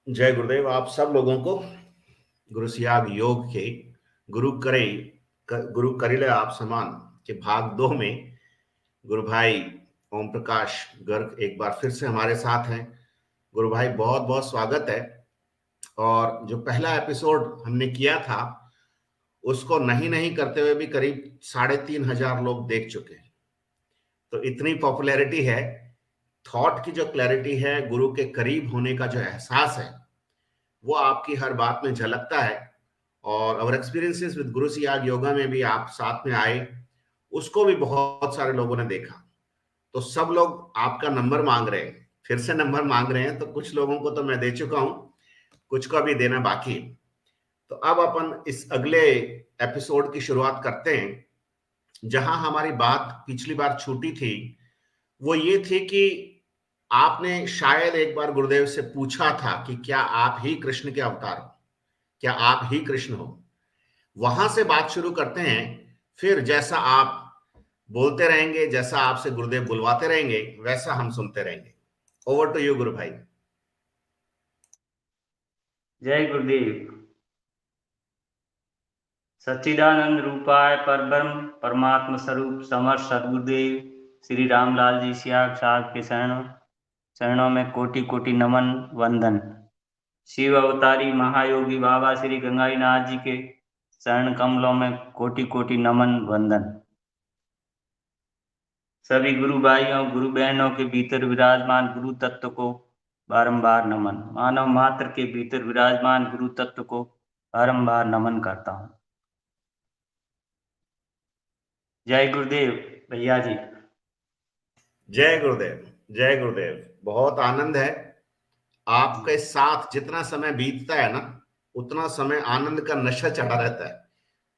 जय गुरुदेव। आप सब लोगों को गुरु सियाग योग के गुरु करे गुरु करिले आप समान के भाग 2 में गुरु भाई ओम प्रकाश गर्ग एक बार फिर से हमारे साथ हैं। गुरु भाई बहुत बहुत स्वागत है। और जो पहला एपिसोड हमने किया था उसको नहीं नहीं करते हुए भी करीब 3,500 लोग देख चुके हैं। तो इतनी पॉपुलैरिटी है। थॉट की जो क्लैरिटी है, गुरु के करीब होने का जो एहसास है, वो आपकी हर बात में झलकता है। और अवर एक्सपीरियंसेस विद गुरु सियाग योगा में भी आप साथ में आए, उसको भी बहुत सारे लोगों ने देखा। तो सब लोग आपका नंबर मांग रहे हैं, फिर से नंबर मांग रहे हैं। तो कुछ लोगों को तो मैं दे चुका हूं, कुछ को अभी देना बाकी है। तो अब अपन इस अगले एपिसोड की शुरुआत करते हैं। जहां हमारी बात पिछली बार छूटी थी वो ये थी कि आपने शायद एक बार गुरुदेव से पूछा था कि क्या आप ही कृष्ण के अवतार हो, क्या आप ही कृष्ण हो। वहां से बात शुरू करते हैं। फिर जैसा आप बोलते रहेंगे, जैसा आपसे गुरुदेव बुलवाते रहेंगे, वैसा हम सुनते रहेंगे। ओवर टू यू गुरु भाई। जय गुरुदेव। सच्चिदानंद रूपाय परब्रह्म परमात्मा स्वरूप समर्थ सदगुरुदेव श्री रामलाल जी सियाग साहब के चरणों में कोटि कोटि नमन वंदन। शिव अवतारी महायोगी बाबा श्री गंगाईनाथ जी के चरण कमलों में कोटि कोटि नमन वंदन। सभी गुरु भाइयों गुरु बहनों के भीतर विराजमान गुरु तत्व को बारंबार नमन। मानव मात्र के भीतर विराजमान गुरु तत्व को बारंबार नमन करता हूँ। जय गुरुदेव भैया जी। जय गुरुदेव, जय गुरुदेव। बहुत आनंद है आपके साथ। जितना समय बीतता है ना, उतना समय आनंद का नशा चढ़ा रहता है।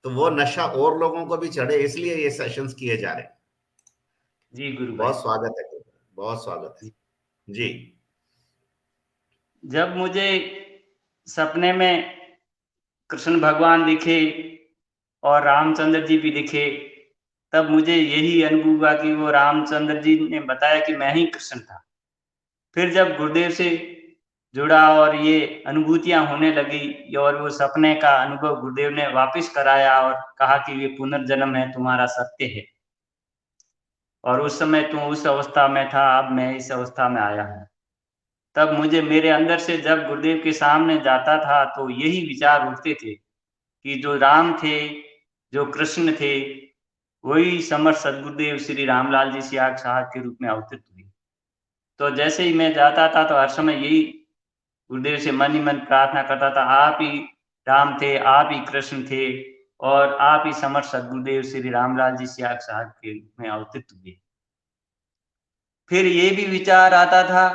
तो वो नशा और लोगों को भी चढ़े, इसलिए ये सेशंस किए जा रहे हैं। जी गुरु भाई। बहुत स्वागत है, बहुत स्वागत है जी। जब मुझे सपने में कृष्ण भगवान दिखे और रामचंद्र जी भी दिखे, तब मुझे यही अनुभव हुआ कि वो रामचंद्र जी ने बताया कि मैं ही कृष्ण था। फिर जब गुरुदेव से जुड़ा और ये अनुभूतियां होने लगी और वो सपने का अनुभव गुरुदेव ने वापस कराया और कहा कि ये पुनर्जन्म है, तुम्हारा सत्य है। और उस समय तुम उस अवस्था में था, अब मैं इस अवस्था में आया हूँ। तब मुझे मेरे अंदर से जब गुरुदेव के सामने जाता था तो यही विचार उठते थे कि जो राम थे, जो कृष्ण थे, वही समर्थ सदगुरुदेव श्री रामलाल जी सियाग साहब के रूप में अवतरित हुए। तो जैसे ही मैं जाता था तो हर समय यही गुरुदेव से मन ही मन प्रार्थना करता था, आप ही राम थे, आप ही कृष्ण थे और आप ही समर्थ सदगुरुदेव श्री रामलाल जी सियाग साहब के रूप में अवतरित हुए। फिर ये भी विचार आता था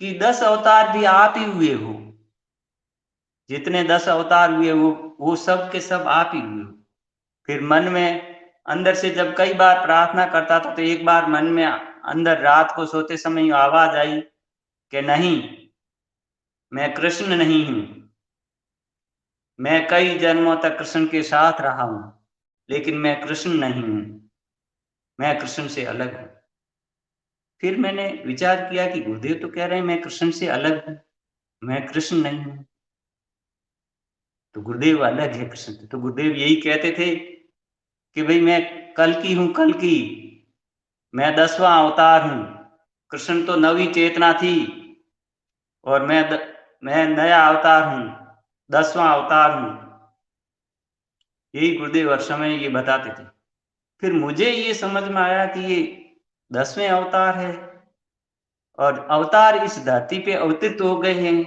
कि 10 अवतार भी आप ही हुए हो। जितने 10 अवतार हुए वो सब के सब आप ही हुए हो। फिर मन में अंदर से जब कई बार प्रार्थना करता था तो एक बार मन में अंदर रात को सोते समय आवाज आई कि नहीं, मैं कृष्ण नहीं हूं। मैं कई जन्मों तक कृष्ण के साथ रहा हूं, लेकिन मैं कृष्ण नहीं हूं। मैं कृष्ण से अलग हूं। फिर मैंने विचार किया कि गुरुदेव तो कह रहे हैं मैं कृष्ण से अलग हूं, मैं कृष्ण नहीं हूं, तो गुरुदेव अलग है कृष्ण से। तो गुरुदेव यही कहते थे कि भाई मैं कल की हूं, कल की, मैं 10वां अवतार हूं। कृष्ण तो नवी चेतना थी और मैं नया अवतार हूं, 10वां अवतार हूं। यही गुरुदेव हर समय ये बताते थे। फिर मुझे ये समझ में आया कि ये 10वें अवतार है और अवतार इस धरती पे अवतरित हो गए हैं।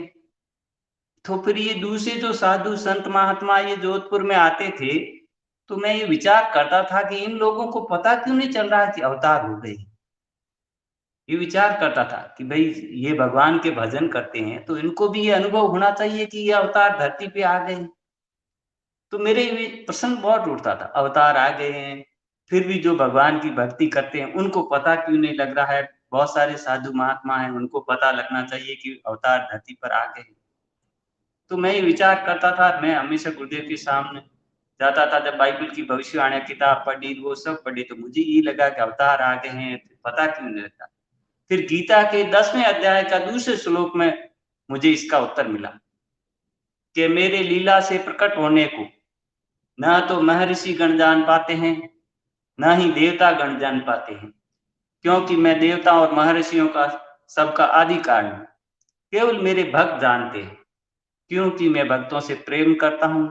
तो फिर ये दूसरे जो साधु संत महात्मा ये जोधपुर में आते थे, तो मैं ये विचार करता था कि इन लोगों को पता क्यों नहीं चल रहा कि अवतार हो गए। ये विचार करता था कि भाई ये भगवान के भजन करते हैं तो इनको भी ये अनुभव होना चाहिए कि ये अवतार धरती पे आ गए। तो मेरे ये प्रश्न बहुत उठता था, अवतार आ गए हैं फिर भी जो भगवान की भक्ति करते हैं उनको पता क्यों नहीं लग रहा है। बहुत सारे साधु महात्मा हैं, उनको पता लगना चाहिए कि अवतार धरती पर आ गए। तो मैं ये विचार करता था। मैं हमेशा गुरुदेव के सामने जाता था, जब बाइबल की भविष्यवाणी किताब पढ़ी, वो सब पढ़ी, तो मुझे ये लगा कि अवतार आ गए हैं, पता क्यों नहीं लगता। फिर गीता के 10वें अध्याय का दूसरे श्लोक में मुझे इसका उत्तर मिला कि मेरे लीला से प्रकट होने को न तो महर्षि गण जान पाते हैं, न ही देवता गण जान पाते हैं, क्योंकि मैं देवता और महर्षियों का सबका आदि कारण हूँ। केवल मेरे भक्त जानते हैं, क्योंकि मैं भक्तों से प्रेम करता हूँ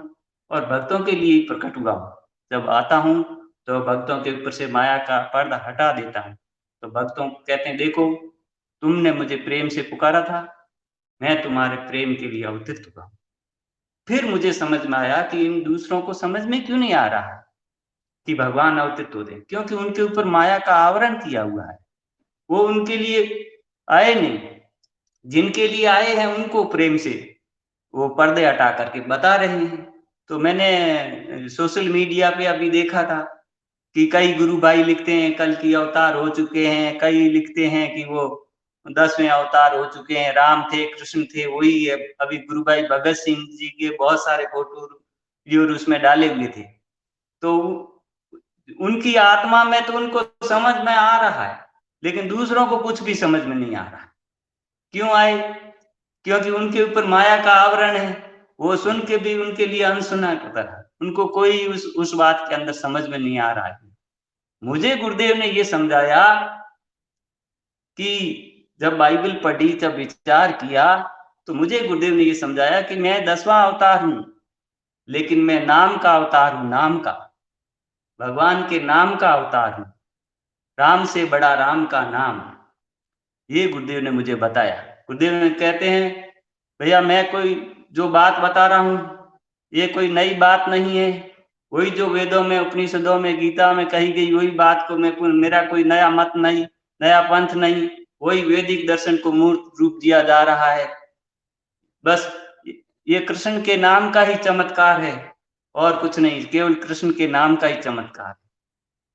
और भक्तों के लिए ही प्रकट हुआ हूँ। जब आता हूँ तो भक्तों के ऊपर से माया का पर्दा हटा देता हूँ। तो भक्तों कहते हैं, देखो तुमने मुझे प्रेम से पुकारा था, मैं तुम्हारे प्रेम के लिए अवतरित हुआ हूँ। फिर मुझे समझ में आया कि इन दूसरों को समझ में क्यों नहीं आ रहा कि भगवान अवतरित होते हैं, क्योंकि उनके ऊपर माया का आवरण किया हुआ है। वो उनके लिए आए नहीं, जिनके लिए आए हैं उनको प्रेम से वो पर्दे हटा करके बता रहे हैं। तो मैंने सोशल मीडिया पे अभी देखा था कि कई गुरु भाई लिखते हैं कल की अवतार हो चुके हैं, कई लिखते हैं कि वो 10वें अवतार हो चुके हैं, राम थे, कृष्ण थे, वही है। अभी गुरु भाई भगत सिंह जी के बहुत सारे फोटो और उसमें डाले हुए थे। तो उनकी आत्मा में तो उनको समझ में आ रहा है, लेकिन दूसरों को कुछ भी समझ में नहीं आ रहा। क्यों आए? क्योंकि उनके ऊपर माया का आवरण है। वो सुन के भी उनके लिए अनसुना की तरह, उनको कोई उस बात के अंदर समझ में नहीं आ रहा है। मुझे गुरुदेव ने ये समझाया कि जब बाइबल पढ़ी, जब विचार किया, तो मुझे गुरुदेव ने ये समझाया कि मैं 10वां अवतार हूँ, लेकिन मैं नाम का अवतार हूँ, नाम का, भगवान के नाम का अवतार हूँ। राम से बड़ा राम का नाम, ये गुरुदेव ने मुझे बताया। गुरुदेव ने कहते हैं, भैया मैं कोई जो बात बता रहा हूँ, ये कोई नई बात नहीं है। वही जो वेदों में, उपनिषदों में, गीता में कही गई वही बात को मेरा कोई नया मत नहीं, नया पंथ नहीं, वही वैदिक दर्शन को मूर्त रूप दिया जा रहा है। बस ये कृष्ण के नाम का ही चमत्कार है और कुछ नहीं, केवल कृष्ण के नाम का ही चमत्कार है।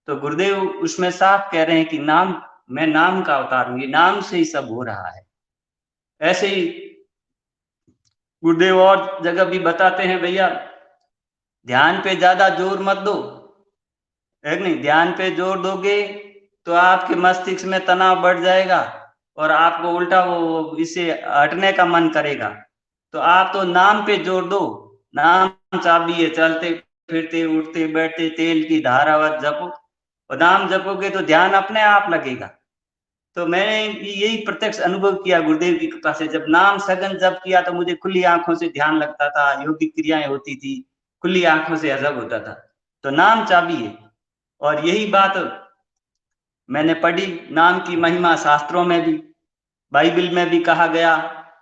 तो गुरुदेव उसमें साफ कह रहे हैं कि नाम, मैं नाम का अवतार हूँ, ये नाम से ही सब हो रहा है। ऐसे ही गुरुदेव और जगह भी बताते हैं, भैया ध्यान पे ज्यादा जोर मत दो, है नहीं? ध्यान पे जोर दोगे तो आपके मस्तिष्क में तनाव बढ़ जाएगा और आपको उल्टा वो इससे हटने का मन करेगा। तो आप तो नाम पे जोर दो, नाम चाबी है, चलते फिरते उठते बैठते तेल की धारावत जपो, और नाम जपोगे तो ध्यान अपने आप लगेगा। तो मैंने यही प्रत्यक्ष अनुभव किया गुरुदेव की कृपा से। जब नाम सघन जप किया तो मुझे खुली आंखों से ध्यान लगता था, योगिक क्रियाएं होती थी, खुली आंखों से अजब होता था। तो नाम चाबी है, और यही बात मैंने पढ़ी। नाम की महिमा शास्त्रों में भी, बाइबल में भी कहा गया,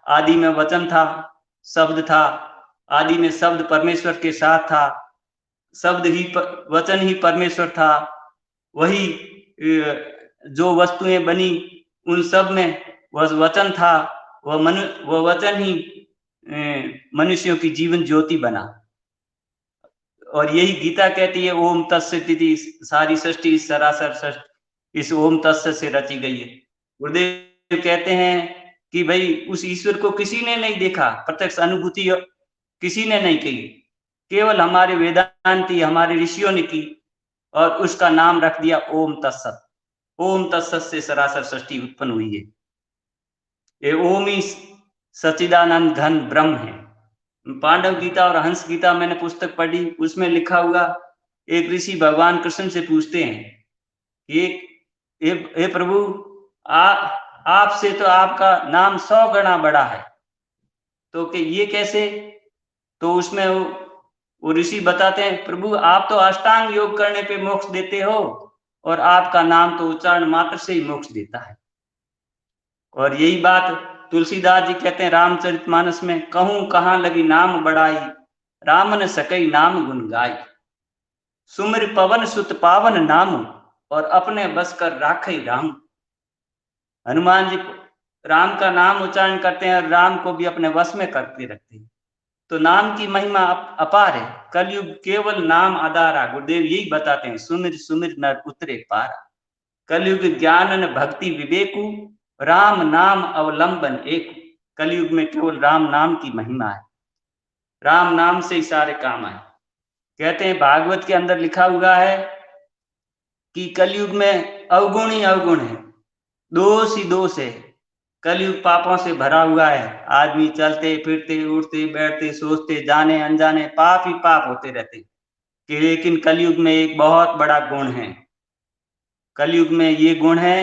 आदि में वचन था, शब्द था, आदि में शब्द परमेश्वर के साथ था, शब्द ही वचन ही परमेश्वर था। वही जो वस्तुएं बनी उन सब में वह वचन था, वह वचन ही मनुष्यों की जीवन ज्योति बना। और यही गीता कहती है, ओम तत्सदिति, सारी सृष्टि सरासर सृष्टि इस ओम तत्सत से रची गई है। गुरुदेव कहते हैं कि भाई उस ईश्वर को किसी ने नहीं देखा, प्रत्यक्ष अनुभूति किसी ने नहीं की, केवल हमारे वेदांती, हमारे ऋषियों ने की, और उसका नाम रख दिया ओम तत्सत। ओम तत्सत से सरासर सृष्टि उत्पन्न हुई है। ये ओम ही सच्चिदानंद घन ब्रह्म है। पांडव गीता और हंस गीता मैंने पुस्तक पढ़ी, उसमें लिखा हुआ, एक ऋषि भगवान कृष्ण से पूछते हैं कि हे प्रभु, आपसे तो आपका नाम 100 गुना बड़ा है, तो कि ये कैसे? तो उसमें वो ऋषि बताते हैं, प्रभु आप तो अष्टांग योग करने पे मोक्ष देते हो, और आपका नाम तो उच्चारण मात्र से ही मोक्ष देता है। और यही बात तुलसीदास जी कहते हैं रामचरितमानस में, कहूं कहां लगी नाम बढ़ाई, राम न सकई नाम गुण गाई, सुमिर पवन सुत पावन नाम, और अपने बस कर राखे राम। हनुमान जी राम का नाम उच्चारण करते हैं और राम को भी अपने वश में करके रखते हैं। तो नाम की महिमा अपार है। कलयुग केवल नाम आधारा, गुरुदेव यही बताते हैं, सुमिर सुमिर नर उतरे पारा, कलयुग ज्ञान न भक्ति विवेकु, राम नाम अवलंबन एक। कलयुग में केवल राम नाम की महिमा है, राम नाम से ही सारे काम आए। कहते हैं भागवत के अंदर लिखा हुआ है कि कलयुग में अवगुण ही अवगुण है, दोष ही दोष है, कलयुग पापों से भरा हुआ है। आदमी चलते फिरते उठते बैठते सोचते जाने अनजाने पाप ही पाप होते रहते कि, लेकिन कलयुग में एक बहुत बड़ा गुण है। कलयुग में ये गुण है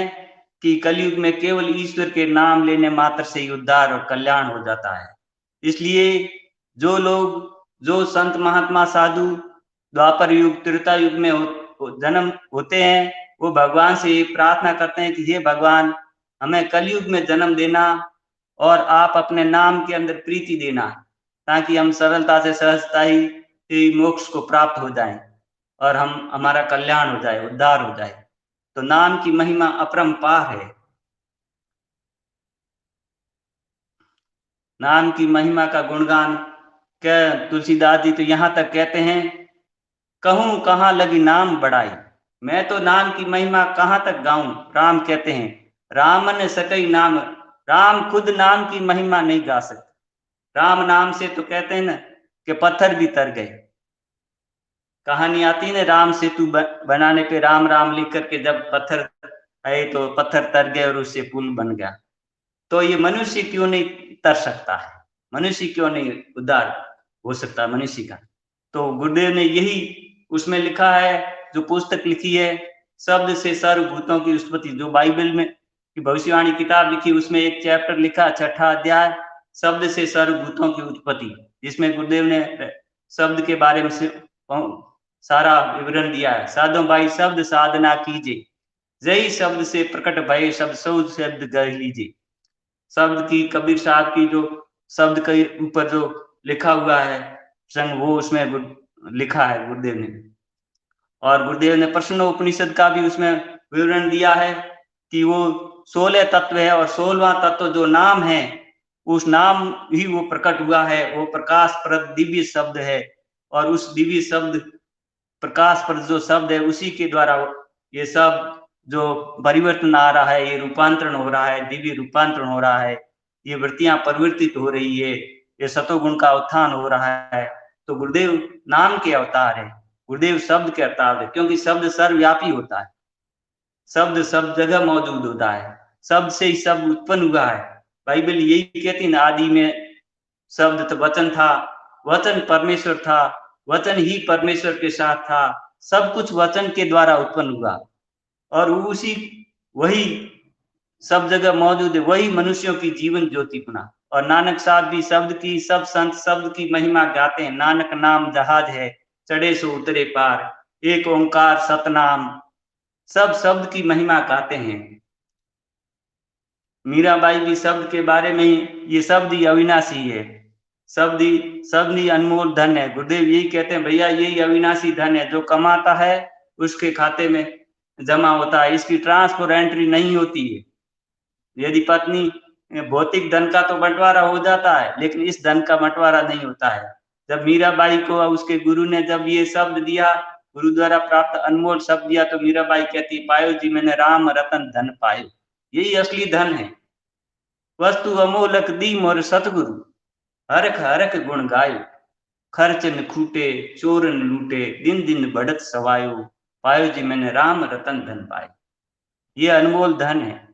कि कलयुग में केवल ईश्वर के नाम लेने मात्र से ही उद्धार और कल्याण हो जाता है। इसलिए जो लोग, जो संत महात्मा साधु द्वापर युग त्रेता युग में जन्म होते हैं, वो भगवान से प्रार्थना करते हैं कि हे भगवान, हमें कलयुग में जन्म देना और आप अपने नाम के अंदर प्रीति देना, ताकि हम सरलता से सहजता ही मोक्ष को प्राप्त हो जाएं और हमारा कल्याण हो जाए, उद्धार हो जाए। तो नाम की महिमा अपरंपार है। नाम की महिमा का गुणगान क्या तुलसीदास जी तो यहाँ तक कहते हैं, कहूं कहाँ लगी नाम बढ़ाई, मैं तो नाम की महिमा कहाँ तक गाऊं। राम कहते हैं, राम ने सकई नाम, राम खुद नाम की महिमा नहीं गा सकते। राम नाम से तो कहते हैं ना कि पत्थर भी तर गए। कहानी आती है ना, राम सेतु बनाने पे राम राम लिख करके जब पत्थर आए तो पत्थर तर गए और उससे पुल बन गया। तो ये मनुष्य क्यों नहीं तर सकता है, मनुष्य क्यों नहीं उद्धार हो सकता मनुष्य का। तो गुरुदेव ने यही उसमें लिखा है, जो पुस्तक लिखी है शब्द से सर्वभूतों की उत्पत्ति, जो बाइबल में की भविष्यवाणी किताब लिखी, उसमें एक चैप्टर लिखा, 6ठा अध्याय, शब्द से सर्वभूतों की उत्पत्ति, जिसमें गुरुदेव ने शब्द के बारे में सारा विवरण दिया है। साधो भाई शब्द साधना कीजिए, जय शब्द से प्रकट भय शब्द सौ शब्द गढ़ लीजिए। शब्द की कबीर साहब की जो शब्द के ऊपर जो लिखा हुआ है संग, वो उसमें लिखा है गुरुदेव ने। और गुरुदेव ने प्रश्न उपनिषद का भी उसमें विवरण दिया है कि वो 16 तत्व है और 16वां तत्व जो नाम है, उस नाम ही वो प्रकट हुआ है, वो प्रकाश प्रद दिव्य शब्द है। और उस दिव्य शब्द प्रकाश प्रद जो शब्द है, उसी के द्वारा ये सब जो परिवर्तन आ रहा है, ये रूपांतरण हो रहा है, दिव्य रूपांतरण हो रहा है, ये वृत्तियां परिवर्तित हो रही है, ये सतोगुण का उत्थान हो रहा है। तो गुरुदेव नाम के अवतार है, गुरुदेव शब्द के अवतार है, क्योंकि शब्द सर्वव्यापी होता है, शब्द सब जगह मौजूद होता है, शब्द से ही सब उत्पन्न हुआ है। बाइबल यही कहती है, आदि में शब्द तो वचन था, वचन परमेश्वर था, वचन ही परमेश्वर के साथ था, सब कुछ वचन के द्वारा उत्पन्न हुआ और उसी वही सब जगह मौजूद है, वही मनुष्यों की जीवन ज्योति बना। और नानक साहब भी शब्द की, सब संत शब्द की महिमा गाते हैं। नानक नाम जहाज है, चढ़े सो उतरे पार, एक ओंकार सतनाम, सब शब्द की महिमा गाते हैं। मीराबाई भी शब्द के बारे में, ये शब्द ही अविनाशी है, शब्द ही अनमोल धन है। गुरुदेव यही कहते हैं, भैया यही अविनाशी धन है, जो कमाता है उसके खाते में जमा होता है, इसकी ट्रांसफर एंट्री नहीं होती है। यदि पत्नी भौतिक धन का तो बंटवारा हो जाता है, लेकिन इस धन का बंटवारा नहीं होता है। जब मीराबाई को उसके गुरु ने जब ये शब्द दिया, गुरु द्वारा प्राप्त अनमोल शब्द दिया, तो मीराबाई कहती, पायो जी मैंने राम रतन धन पायो, यही असली धन है। वस्तु अमोलक दी मोर सतगुरु, हरख हरख गुण गायो, खर्च न खूटे चोर न लूटे, दिन दिन बढ़त सवायो, पायो जी मैंने राम रतन धन पायो। ये अनमोल धन है,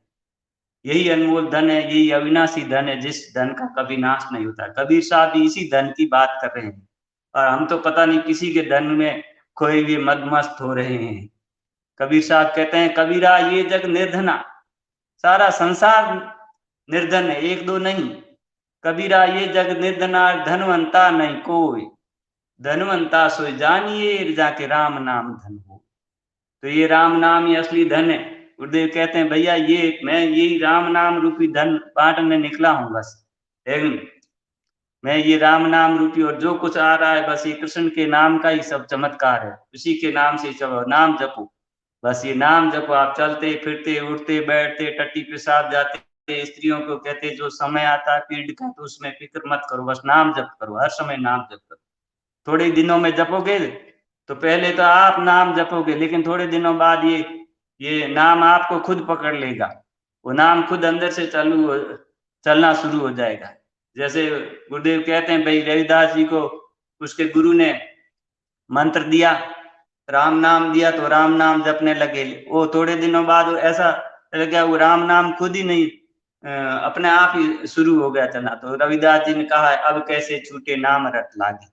यही अनमोल धन है, यही अविनाशी धन है, जिस धन का कभी नाश नहीं होता। कबीर साहब भी इसी धन की बात कर रहे हैं, और हम तो पता नहीं किसी के धन में खोए हुए मदमस्त हो रहे हैं। कबीर साहब कहते हैं, कबीरा ये जग निर्धना, सारा संसार निर्धन है, एक दो नहीं। कबीरा ये जग निर्धना, धनवंता नहीं कोई, धनवंता सोई जानिए जाके राम नाम धन हो। तो ये राम नाम ही असली धन है। गुरुदेव कहते हैं, भैया ये मैं यही राम नाम रूपी धन बांटने निकला हूं बस, लेकिन मैं ये राम नाम रूपी और जो कुछ आ रहा है, बस ये कृष्ण के नाम का ही सब चमत्कार है, उसी के नाम से सब नाम जपो, बस ये नाम जपो। आप चलते फिरते उठते बैठते टट्टी पेशाब जाते, स्त्रियों को कहते जो समय आता है पीड़ का, तो उसमें फिक्र मत करो, बस नाम जप करो, हर समय नाम जप करो। थोड़े दिनों में जपोगे तो पहले तो आप नाम जपोगे, लेकिन थोड़े दिनों बाद ये नाम आपको खुद पकड़ लेगा, वो नाम खुद अंदर से चलना शुरू हो जाएगा। जैसे गुरुदेव कहते हैं, भाई रविदास जी को उसके गुरु ने मंत्र दिया, राम नाम दिया, तो राम नाम जपने लगे। वो थोड़े दिनों बाद ऐसा लग गया, वो राम नाम खुद ही नहीं अपने आप ही शुरू हो गया चलना। तो रविदास जी ने कहा है, अब कैसे छूटे नाम रट लागी।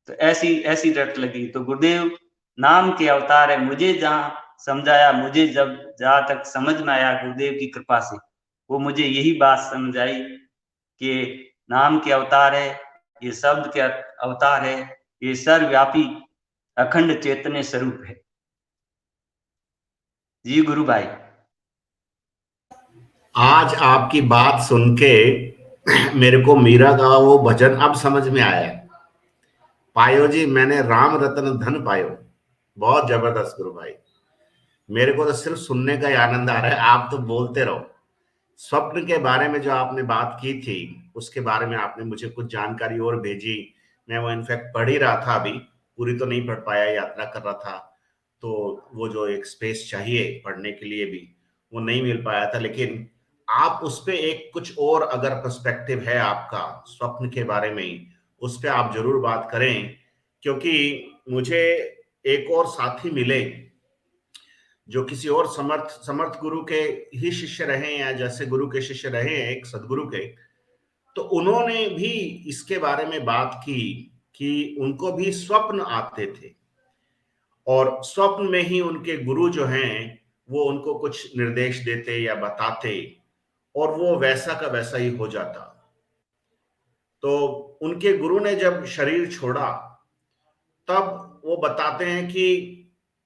तो ऐसी ऐसी रट लगी। तो गुरुदेव नाम के अवतार है। मुझे जहाँ समझाया, मुझे जब जहाँ तक समझ में आया गुरुदेव की कृपा से, वो मुझे यही बात समझाई कि नाम के अवतार है, ये शब्द के अवतार है, ये सर्वव्यापी अखंड चैतन्य स्वरूप है। जी गुरु भाई। आज आपकी बात सुन के मेरे को मीरा का वो भजन अब समझ में आया। पायो जी मैंने राम रतन धन पायो। बहुत जबरदस्त गुरु भाई। मेरे को तो सिर्फ सुनने का ही आनंद आ रहा है, आप तो बोलते रहो। स्वप्न के बारे में जो आपने बात की थी, उसके बारे में आपने मुझे कुछ जानकारी और भेजी। मैं वो इनफैक्ट पढ़ ही रहा था, अभी पूरी तो नहीं पढ़ पाया, यात्रा कर रहा था, तो वो जो एक स्पेस चाहिए पढ़ने के लिए भी, वो नहीं मिल पाया था। लेकिन आप उस पे एक कुछ और अगर पर्सपेक्टिव है आपका स्वप्न के बारे में ही, उस पे आप जरूर बात करें। क्योंकि मुझे एक और साथी मिले जो किसी और समर्थ समर्थ गुरु के ही शिष्य रहे हैं, या जैसे गुरु के शिष्य रहे हैं एक सदगुरु के, तो उन्होंने भी इसके बारे में बात की कि उनको भी स्वप्न आते थे और स्वप्न में ही उनके गुरु जो हैं वो उनको कुछ निर्देश देते या बताते और वो वैसा का वैसा ही हो जाता। तो उनके गुरु ने जब शरीर छोड़ा, तब वो बताते हैं कि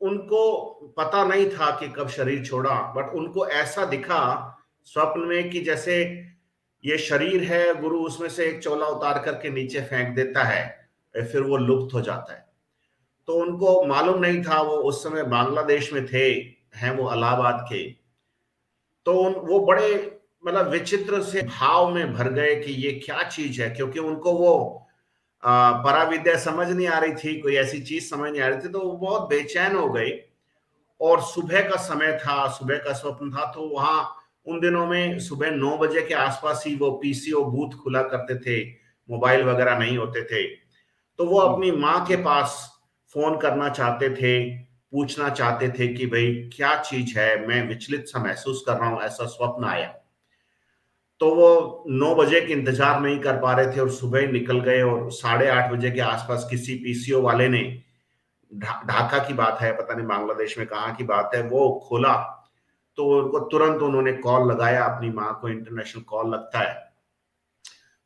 उनको पता नहीं था कि कब शरीर छोड़ा, बट उनको ऐसा दिखा स्वप्न में कि जैसे ये शरीर है, गुरु उसमें से एक चोला उतार करके नीचे फेंक देता है, फिर वो लुप्त हो जाता है। तो उनको मालूम नहीं था, वो उस समय बांग्लादेश में थे, हैं वो इलाहाबाद के। तो वो बड़े मतलब विचित्र से भाव में भर गए कि ये क्या चीज है, क्योंकि उनको वो पराविद्या समझ नहीं आ रही थी, कोई ऐसी चीज समझ नहीं आ रही थी, तो वो बहुत बेचैन हो गए। और सुबह का समय था, सुबह का स्वप्न था, तो वहां उन दिनों में सुबह 9 बजे के आसपास ही वो पीसीओ बूथ खुला करते थे, मोबाइल वगैरह नहीं होते थे। तो वो अपनी माँ के पास फोन करना चाहते थे, पूछना चाहते थे कि भाई क्या चीज है, मैं विचलित सा महसूस कर रहा हूं, ऐसा स्वप्न आया। तो वो 9 बजे के इंतजार नहीं कर पा रहे थे और सुबह ही निकल गए, और 8:30 बजे के आसपास किसी पीसीओ वाले ने, ढाका की बात है, पता नहीं बांग्लादेश में कहाँ की बात है, वो खोला। तो उनको तुरंत उन्होंने कॉल लगाया, अपनी माँ को इंटरनेशनल कॉल लगता है।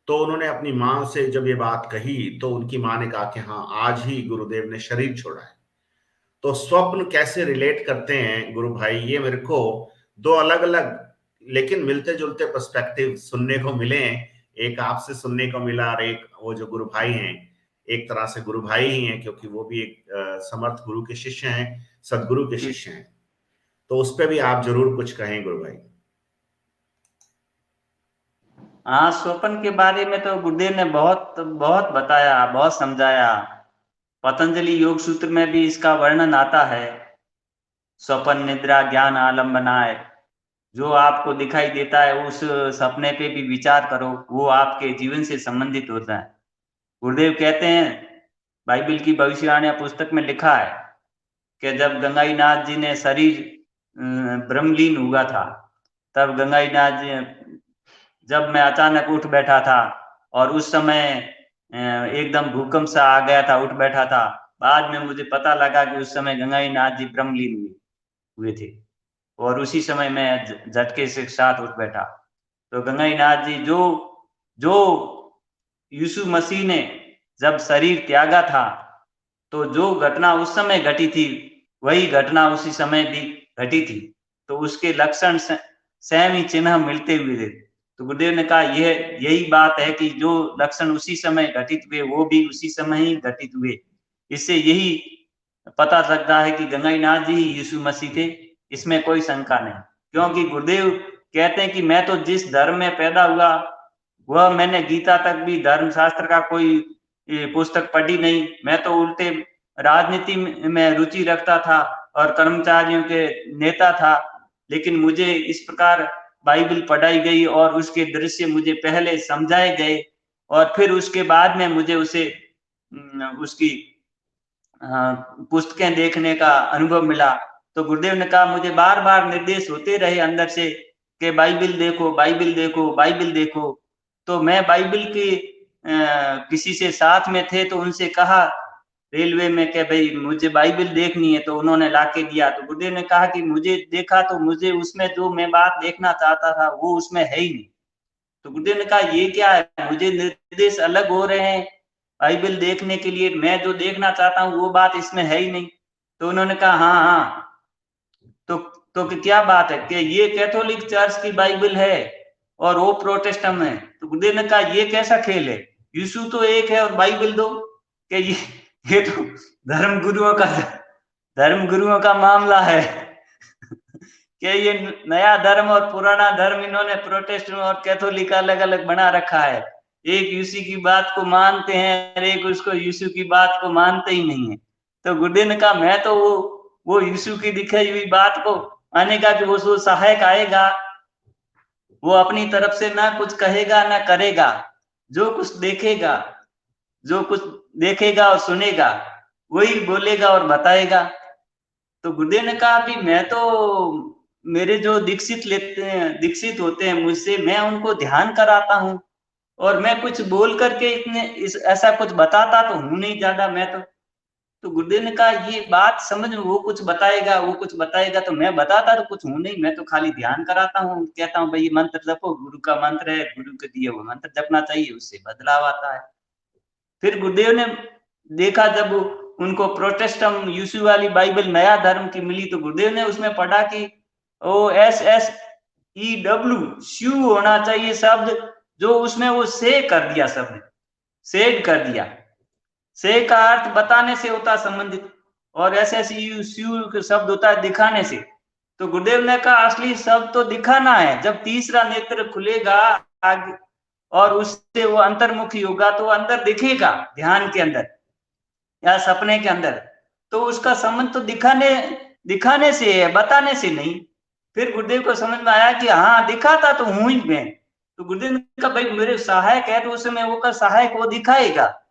तो उन्होंने अपनी माँ से जब ये बात कही, तो उनकी माँ ने कहा कि हाँ, आज ही गुरुदेव ने शरीर छोड़ा है। तो स्वप्न कैसे रिलेट करते हैं गुरु भाई, ये मेरे को दो अलग अलग लेकिन मिलते जुलते पर्सपेक्टिव सुनने को मिले हैं। एक आपसे सुनने को मिला, और एक वो जो गुरु भाई हैं, एक तरह से गुरु भाई ही हैं, क्योंकि वो भी एक समर्थ गुरु के शिष्य हैं, सदगुरु के शिष्य हैं। तो उस पर भी आप जरूर कुछ कहें गुरु भाई। हाँ, स्वप्न के बारे में तो गुरुदेव ने बहुत बहुत बताया, बहुत समझाया। पतंजलि योग सूत्र में भी इसका वर्णन आता है। स्वप्न निद्रा ज्ञान आलम्बनाय। जो आपको दिखाई देता है उस सपने पे भी विचार करो, वो आपके जीवन से संबंधित होता है। गुरुदेव कहते हैं, बाइबल की भविष्यवाणी पुस्तक में लिखा है कि जब गंगाईनाथ जी ने शरीर ब्रह्मलीन हुआ था, तब गंगाईनाथ जी, जब मैं अचानक उठ बैठा था और उस समय एकदम भूकंप सा आ गया था, उठ बैठा था। बाद में मुझे पता लगा कि उस समय गंगाईनाथ जी ब्रह्मलीन हुए थे और उसी समय मैं झटके से साथ उठ बैठा। तो गंगाईनाथ जी, जो जो यीशु मसीह ने जब शरीर त्यागा था, तो जो घटना उस समय घटी थी, वही घटना उसी समय भी घटी थी। तो उसके लक्षण सेम ही चिन्ह मिलते हुए थे। तो गुरुदेव ने कहा, यह यही बात है कि जो लक्षण उसी समय घटित हुए, वो भी उसी समय ही घटित हुए। इससे यही पता लगता है कि गंगाईनाथ जी ही यीशु मसीह थे, इसमें कोई शंका नहीं। क्योंकि गुरुदेव कहते हैं कि मैं तो जिस धर्म में पैदा हुआ, वह मैंने गीता तक भी धर्मशास्त्र का कोई पुस्तक पढ़ी नहीं। मैं तो उल्टे राजनीति में रुचि रखता था और कर्मचारियों के नेता था। लेकिन मुझे इस प्रकार बाइबल पढ़ाई गई और उसके दृश्य मुझे पहले समझाए गए, और फिर उसके बाद में मुझे उसे उसकी पुस्तकें देखने का अनुभव मिला। तो गुरुदेव ने कहा, मुझे बार बार निर्देश होते रहे अंदर से कि बाइबिल देखो, बाइबिल देखो, बाइबिल देखो। तो मैं बाइबिल की किसी से साथ में थे तो उनसे कहा रेलवे में कि भाई मुझे बाइबिल देखनी है, तो उन्होंने लाके दिया। तो गुरुदेव ने कहा कि मुझे देखा तो मुझे उसमें जो मैं बात देखना चाहता था वो उसमें है ही नहीं। तो गुरुदेव ने कहा ये क्या है, मुझे निर्देश अलग हो रहे हैं बाइबिल देखने के लिए, मैं जो देखना चाहता हूँ वो बात इसमें है ही नहीं। तो उन्होंने कहा हाँ हाँ, तो क्या बात है कि ये कैथोलिक चर्च की बाइबिल है और वो प्रोटेस्टेंट है। तो गुरुदेव ने कहा ये कैसा खेल है, यीशु तो एक है और बाइबिल दो। कि ये तो धर्म गुरुओं का मामला है कि ये नया धर्म और पुराना धर्म इन्होंने प्रोटेस्टेंट और कैथोलिक अलग अलग बना रखा है। एक यीशु की बात को मानते हैं और एक उसको यीशु की बात को मानते ही नहीं है। तो गुरुदेव ने कहा मैं तो वो यीशु की दिखाई हुई बात को मानेगा कि वो सहायक आएगा, वो अपनी तरफ से ना कुछ कहेगा ना करेगा, जो कुछ देखेगा, जो कुछ देखेगा और सुनेगा वही बोलेगा और बताएगा। तो गुरुदेव ने कहा कि मैं तो मेरे जो दीक्षित होते हैं मुझसे, मैं उनको ध्यान कराता हूँ और मैं कुछ बोल करके ऐसा कुछ बताता तो हूँ नहीं ज्यादा मैं तो गुरुदेव ने कहा ये बात समझ में, वो कुछ बताएगा तो मैं बताता तो कुछ हूँ नहीं, मैं तो खाली ध्यान कराता हूँ, कहता हूँ भाई ये मंत्र जपो, गुरु का मंत्र है, गुरु के दिए वो मंत्र जपना चाहिए, उससे बदलाव आता है। फिर गुरुदेव ने देखा जब उनको प्रोटेस्टेंट यीशु वाली बाइबल नया धर्म की मिली तो गुरुदेव ने उसमें पढ़ा कि SHEW श्यू होना चाहिए शब्द, जो उसमें वो से कर दिया, शब्द सेड कर दिया। से का अर्थ बताने से होता संबंधित और SHEW शब्द होता है दिखाने से। तो गुरुदेव ने कहा असली शब्द तो दिखाना है, जब तीसरा नेत्र खुलेगा आगे और उससे वो अंतर्मुखी होगा तो अंदर दिखेगा, ध्यान के अंदर या सपने के अंदर, तो उसका संबंध तो दिखाने से है, बताने से नहीं। फिर गुरुदेव को समझ में आया कि हाँ दिखाता तो हूं ही मैं। तो गुरुदेव ने कहा भाई मेरे सहायक है तो उसमें वो का सहायक वो दिखाएगा,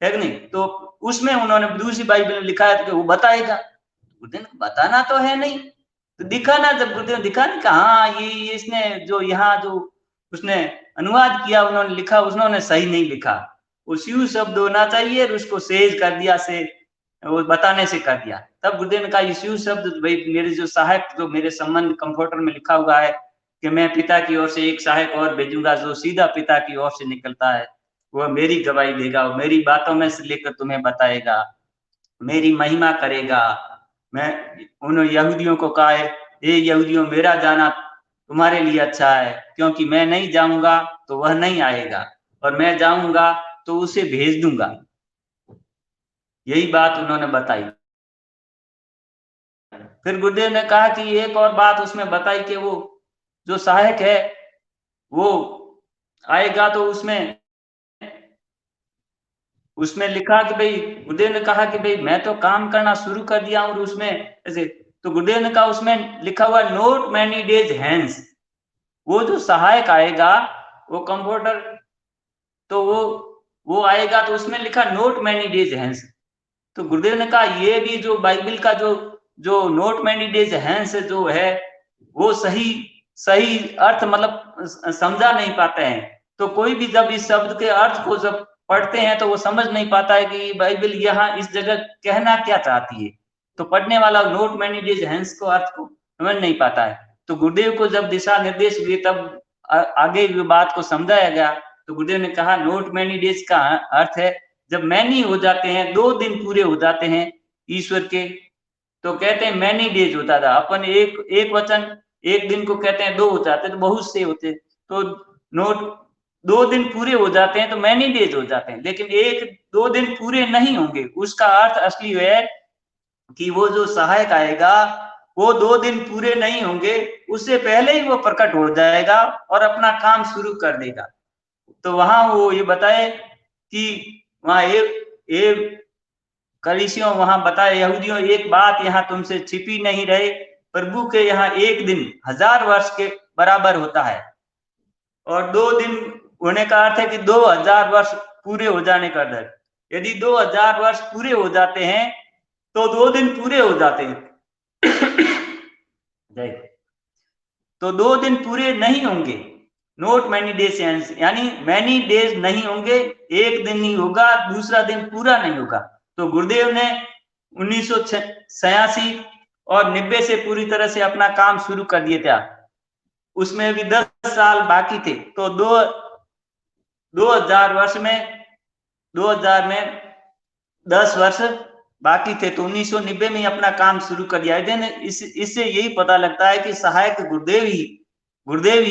है कि नहीं। तो उसमें उन्होंने दूसरी बाइबल में लिखा है कि वो बताएगा। गुरुदेव ने बताना तो है नहीं तो दिखाना, जब गुरुदेव ने दिखाने का हाँ ये इसने जो यहाँ जो उसने अनुवाद किया, उन्होंने लिखा, उन्होंने सही नहीं लिखा, वो शिव शब्द होना चाहिए और उसको सेज कर दिया, से वो बताने से कर दिया। तब गुरुदेव ने कहा ये शिव शब्द भाई मेरे जो सहायक, जो मेरे संबंध कंप्यूटर में लिखा हुआ है कि मैं पिता की ओर से एक सहायक और भेजूंगा जो सीधा पिता की ओर से निकलता है, वह मेरी गवाही देगा, वो मेरी बातों में से लेकर तुम्हें बताएगा, मेरी महिमा करेगा। मैं उन यहूदियों को कहा है, ये यहूदियों मेरा जाना तुम्हारे लिए अच्छा है, क्योंकि मैं नहीं जाऊंगा तो वह नहीं आएगा और मैं जाऊंगा तो उसे भेज दूंगा। यही बात उन्होंने बताई। फिर गुरुदेव ने कहा कि एक और बात उसमें बताई कि वो जो सहायक है वो आएगा तो उसमें लिखा कि भाई, गुरुदेव ने कहा कि भाई मैं तो काम करना शुरू कर दिया और उसमें ऐसे, तो गुरुदेव ने कहा उसमें लिखा हुआ नोट मैनी डेज हैंस, वो जो सहायक आएगा वो कंप्यूटर, तो वो आएगा तो उसमें लिखा नोट मैनी डेज हैंस। तो गुरुदेव ने कहा ये भी जो बाइबल का जो जो नोट मैनी डेज हैंस जो है वो सही सही अर्थ मतलब समझा नहीं पाते हैं। तो कोई भी जब इस शब्द के अर्थ को जब पढ़ते हैं तो वो समझ नहीं पाता है कि बाइबल यहाँ इस जगह कहना क्या चाहती है। तो पढ़ने वाला नोट मैनी डेज हैंस को अर्थ को समझ नहीं पाता है। तो गुरुदेव को जब दिशा निर्देश दिए तब आगे भी बात को समझाया गया। तो गुरुदेव ने कहा नोट मैनी डेज का अर्थ है जब मैनी हो जाते हैं, 2 दिन पूरे हो जाते हैं ईश्वर के, तो कहते हैं मैनी डेज होता था। अपन एक वचन एक दिन को कहते हैं 2 हो जाते तो बहुत से होते, तो नोट 2 दिन पूरे हो जाते हैं तो मैनी डेज हो जाते हैं, लेकिन 1-2 दिन पूरे नहीं होंगे। उसका अर्थ असली है कि वो जो सहायक आएगा वो 2 दिन पूरे नहीं होंगे, उससे पहले ही वो प्रकट हो जाएगा और अपना काम शुरू कर देगा। तो वहां वो ये बताए कि वहां एक कलीसियों वहां बताए यहूदियों, एक बात यहाँ तुमसे छिपी नहीं रहे, प्रभु के यहाँ एक दिन 1000 वर्ष के बराबर होता है और 2 दिन होने का अर्थ है कि 2000 वर्ष पूरे हो जाने का दर। यदि 2000 वर्ष पूरे हो जाते हैं तो 2 दिन पूरे हो जाते हैं। तो 2 दिन पूरे नहीं होंगे, नॉट मैनी डेज, यानी मैनी डेज नहीं होंगे, एक दिन नहीं होगा, दूसरा दिन पूरा नहीं होगा। तो गुरुदेव ने 1986 और 90 से पूरी तरह से अपना काम शुरू कर दिया था। उसमें भी 10 साल बाकी थे। तो 2000 में 10 वर्ष बाकी थे, तो 1990 में ही अपना काम शुरू कर दिया। इससे यही पता लगता है कि सहायक गुरुदेव ही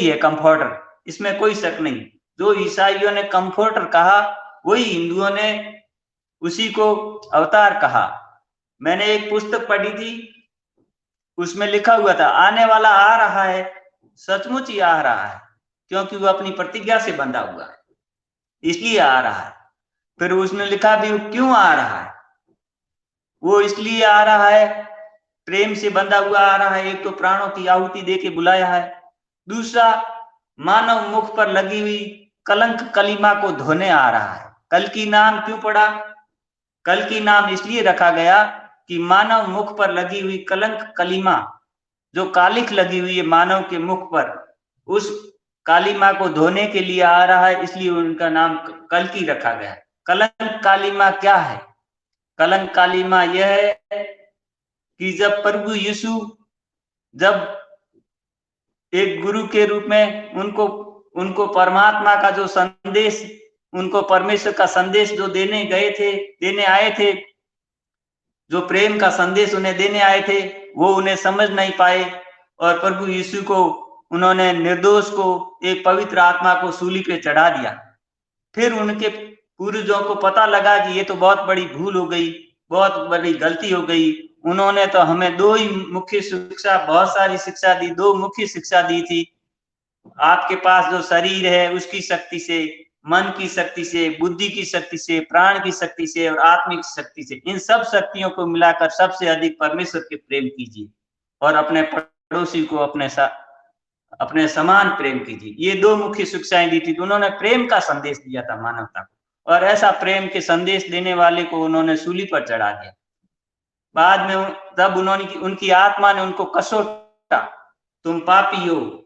है, कंफर्टर, इसमें कोई शक नहीं। जो ईसाइयों ने कंफर्टर कहा, वही हिंदुओं ने उसी को अवतार कहा। मैंने एक पुस्तक पढ़ी थी, उसमें लिखा हुआ था, आने वाला आ रहा है, सचमुच ही आ रहा है, क्योंकि वो अपनी प्रतिज्ञा से बंधा हुआ है, इसलिए आ रहा है। फिर उसने लिखा भी क्यों आ रहा है, वो इसलिए आ रहा है, प्रेम से बंधा हुआ आ रहा है। एक तो प्राणों की आहुति दे के बुलाया है, दूसरा मानव मुख पर लगी हुई कलंक कलिमा को धोने आ रहा है। कल की नाम क्यों पड़ा? कल की नाम इसलिए रखा गया कि मानव मुख पर लगी हुई कलंक कलिमा, जो कालिख लगी हुई है मानव के मुख पर, उस कालिमा को धोने के लिए आ रहा है, इसलिए उनका नाम कल की रखा गया। कलंक कालिमा क्या है? कलंक कालिमा यह है कि जब प्रभु यीशु जब एक गुरु के रूप में उनको परमात्मा का जो संदेश, उनको परमेश्वर का संदेश जो देने आए थे, जो प्रेम का संदेश उन्हें देने आए थे, वो उन्हें समझ नहीं पाए, और प्रभु यीशु को उन्होंने, निर्दोष को, एक पवित्र आत्मा को सूली पे चढ़ा दिया। फिर उनके पूर्वजों को पता लगा कि ये तो बहुत बड़ी भूल हो गई, बहुत बड़ी गलती हो गई। उन्होंने तो हमें दो ही मुख्य शिक्षा, बहुत सारी शिक्षा दी, दो मुख्य शिक्षा दी थी। आपके पास जो शरीर है उसकी शक्ति से, मन की शक्ति से, बुद्धि की शक्ति से, प्राण की शक्ति से और आत्मिक शक्ति से, इन सब शक्तियों को मिलाकर सबसे अधिक परमेश्वर के प्रेम कीजिए और अपने पड़ोसी को अपने समान प्रेम कीजिए। ये दो मुख्य शिक्षाएं दी थी। तो उन्होंने प्रेम का संदेश दिया था मानवता को, और ऐसा प्रेम के संदेश देने वाले को उन्होंने सूली पर चढ़ा दिया। बाद में तब उनकी आत्मा ने उनको कसोटा, तुम पापी हो,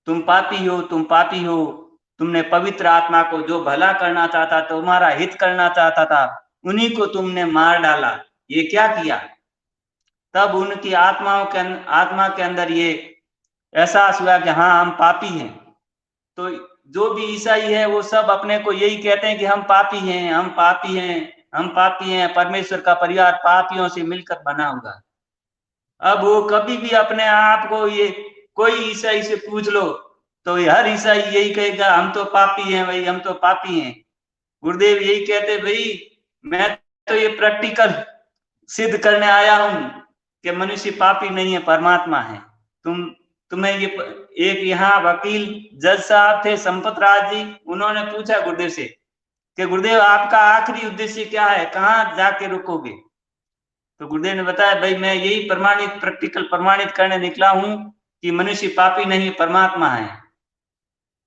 तुम पापी हो, तुम पापी हो, तुमने पवित्र आत्मा को, जो भला करना चाहता, तुम्हारा हित करना चाहता था, उन्हीं को तुमने मार डाला, ये क्या किया? तब उनकी आत्मा के अंदर ये एहसास हुआ कि हाँ, हम पापी हैं। तो जो भी ईसाई है वो सब अपने को यही कहते हैं कि हम पापी हैं, हम पापी हैं, हम पापी हैं। परमेश्वर का परिवार पापियों से मिलकर बना हुआ। अब वो कभी भी अपने आप को, ये कोई ईसाई से पूछ लो तो हर ईसाई यही कहेगा, हम तो पापी हैं भाई, हम तो पापी हैं। गुरुदेव यही कहते, भाई मैं तो ये प्रैक्टिकल सिद्ध करने आया हूं कि मनुष्य पापी नहीं है, परमात्मा है। तुम्हें ये एक यहाँ वकील जज साहब थे, संपत राज जी, उन्होंने पूछा गुरुदेव से कि गुरुदेव आपका आखिरी उद्देश्य क्या है, कहाँ जाके रुकोगे? तो गुरुदेव ने बताया, भाई मैं यही प्रैक्टिकल प्रमाणित करने निकला हूं कि मनुष्य पापी नहीं, परमात्मा है।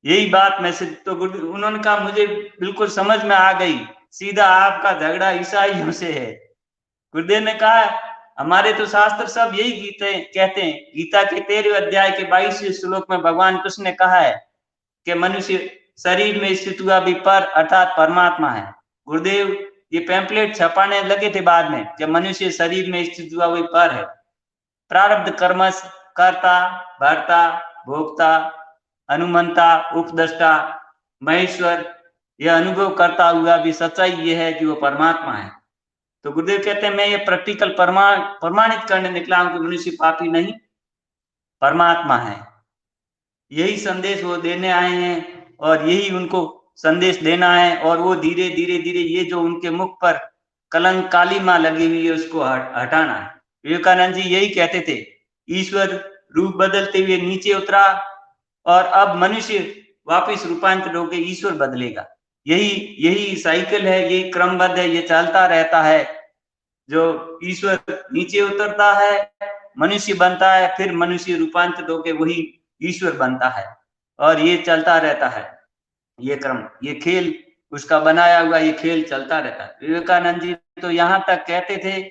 यही बात मैं से, तो उन्होंने कहा मुझे बिल्कुल समझ में आ गई, सीधा आपका झगड़ा ईसाइयों से है। गुरुदेव ने कहा, हमारे तो शास्त्र सब यही कहते हैं। गीता के 13वें अध्याय के 22वें श्लोक में भगवान कृष्ण ने कहा है कि मनुष्य शरीर में स्थित हुआ भी पर, अर्थात परमात्मा है। गुरुदेव ये पैम्पलेट छपाने लगे थे बाद में कि मनुष्य शरीर में स्थित हुआ वही पर है। प्रारब्ध कर्मस, कर्ता, भर्ता, भोक्ता, अनुमंता, उपदष्टा, महेश्वर, यह अनुभव करता हुआ भी सच्चाई ये है कि वो परमात्मा है। तो गुरुदेव कहते हैं, मैं ये प्रैक्टिकल प्रमाणित करने निकला हूं कि मनुष्य पापी नहीं, परमात्मा है। यही संदेश वो देने आए हैं और यही उनको संदेश देना है। और वो धीरे धीरे ये जो उनके मुख पर कलंक कालिमा लगी हुई है उसको हटाना है। विवेकानंद जी यही कहते थे, ईश्वर रूप बदलते हुए नीचे उतरा और अब मनुष्य वापिस रूपांतर होकर ईश्वर बदलेगा। यही साइकिल है, यही क्रमबद्ध है, ये चलता रहता है। जो ईश्वर नीचे उतरता है, मनुष्य बनता है, फिर मनुष्य रूपांतरित होकर वही ईश्वर बनता है, और ये चलता रहता है। ये क्रम, ये खेल उसका बनाया हुआ, ये खेल चलता रहता है। विवेकानंद जी तो यहाँ तक कहते थे,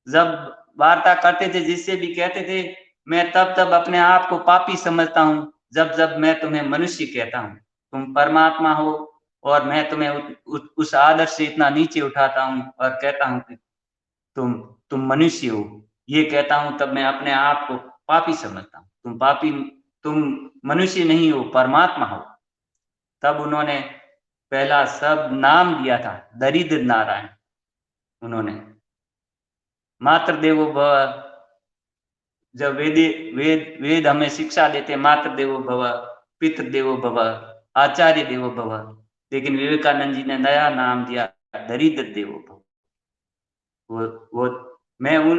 जब वार्ता करते थे जिससे भी कहते थे, मैं तब तब अपने आप को पापी समझता हूँ जब जब मैं तुम्हें मनुष्य कहता हूँ। तुम परमात्मा हो और मैं तुम्हें उस आदर से इतना नीचे उठाता हूँ और कहता हूँ कि तुम तुम मनुष्य हो। ये कहता हूँ तब मैं अपने आप को पापी समझता हूँ। तुम मनुष्य नहीं हो, परमात्मा हो। तब उन्होंने पहला शब्द नाम दिया था, दरिद्र नारायण। उन्होंने मातृ देवो भव, जब वेद हमें शिक्षा देते, मातृ देवो भव, पितृ देवो भव, आचार्य देवो भव, लेकिन विवेकानंद जी ने नया नाम दिया, दरिद्र देवो भव। वो मैं उन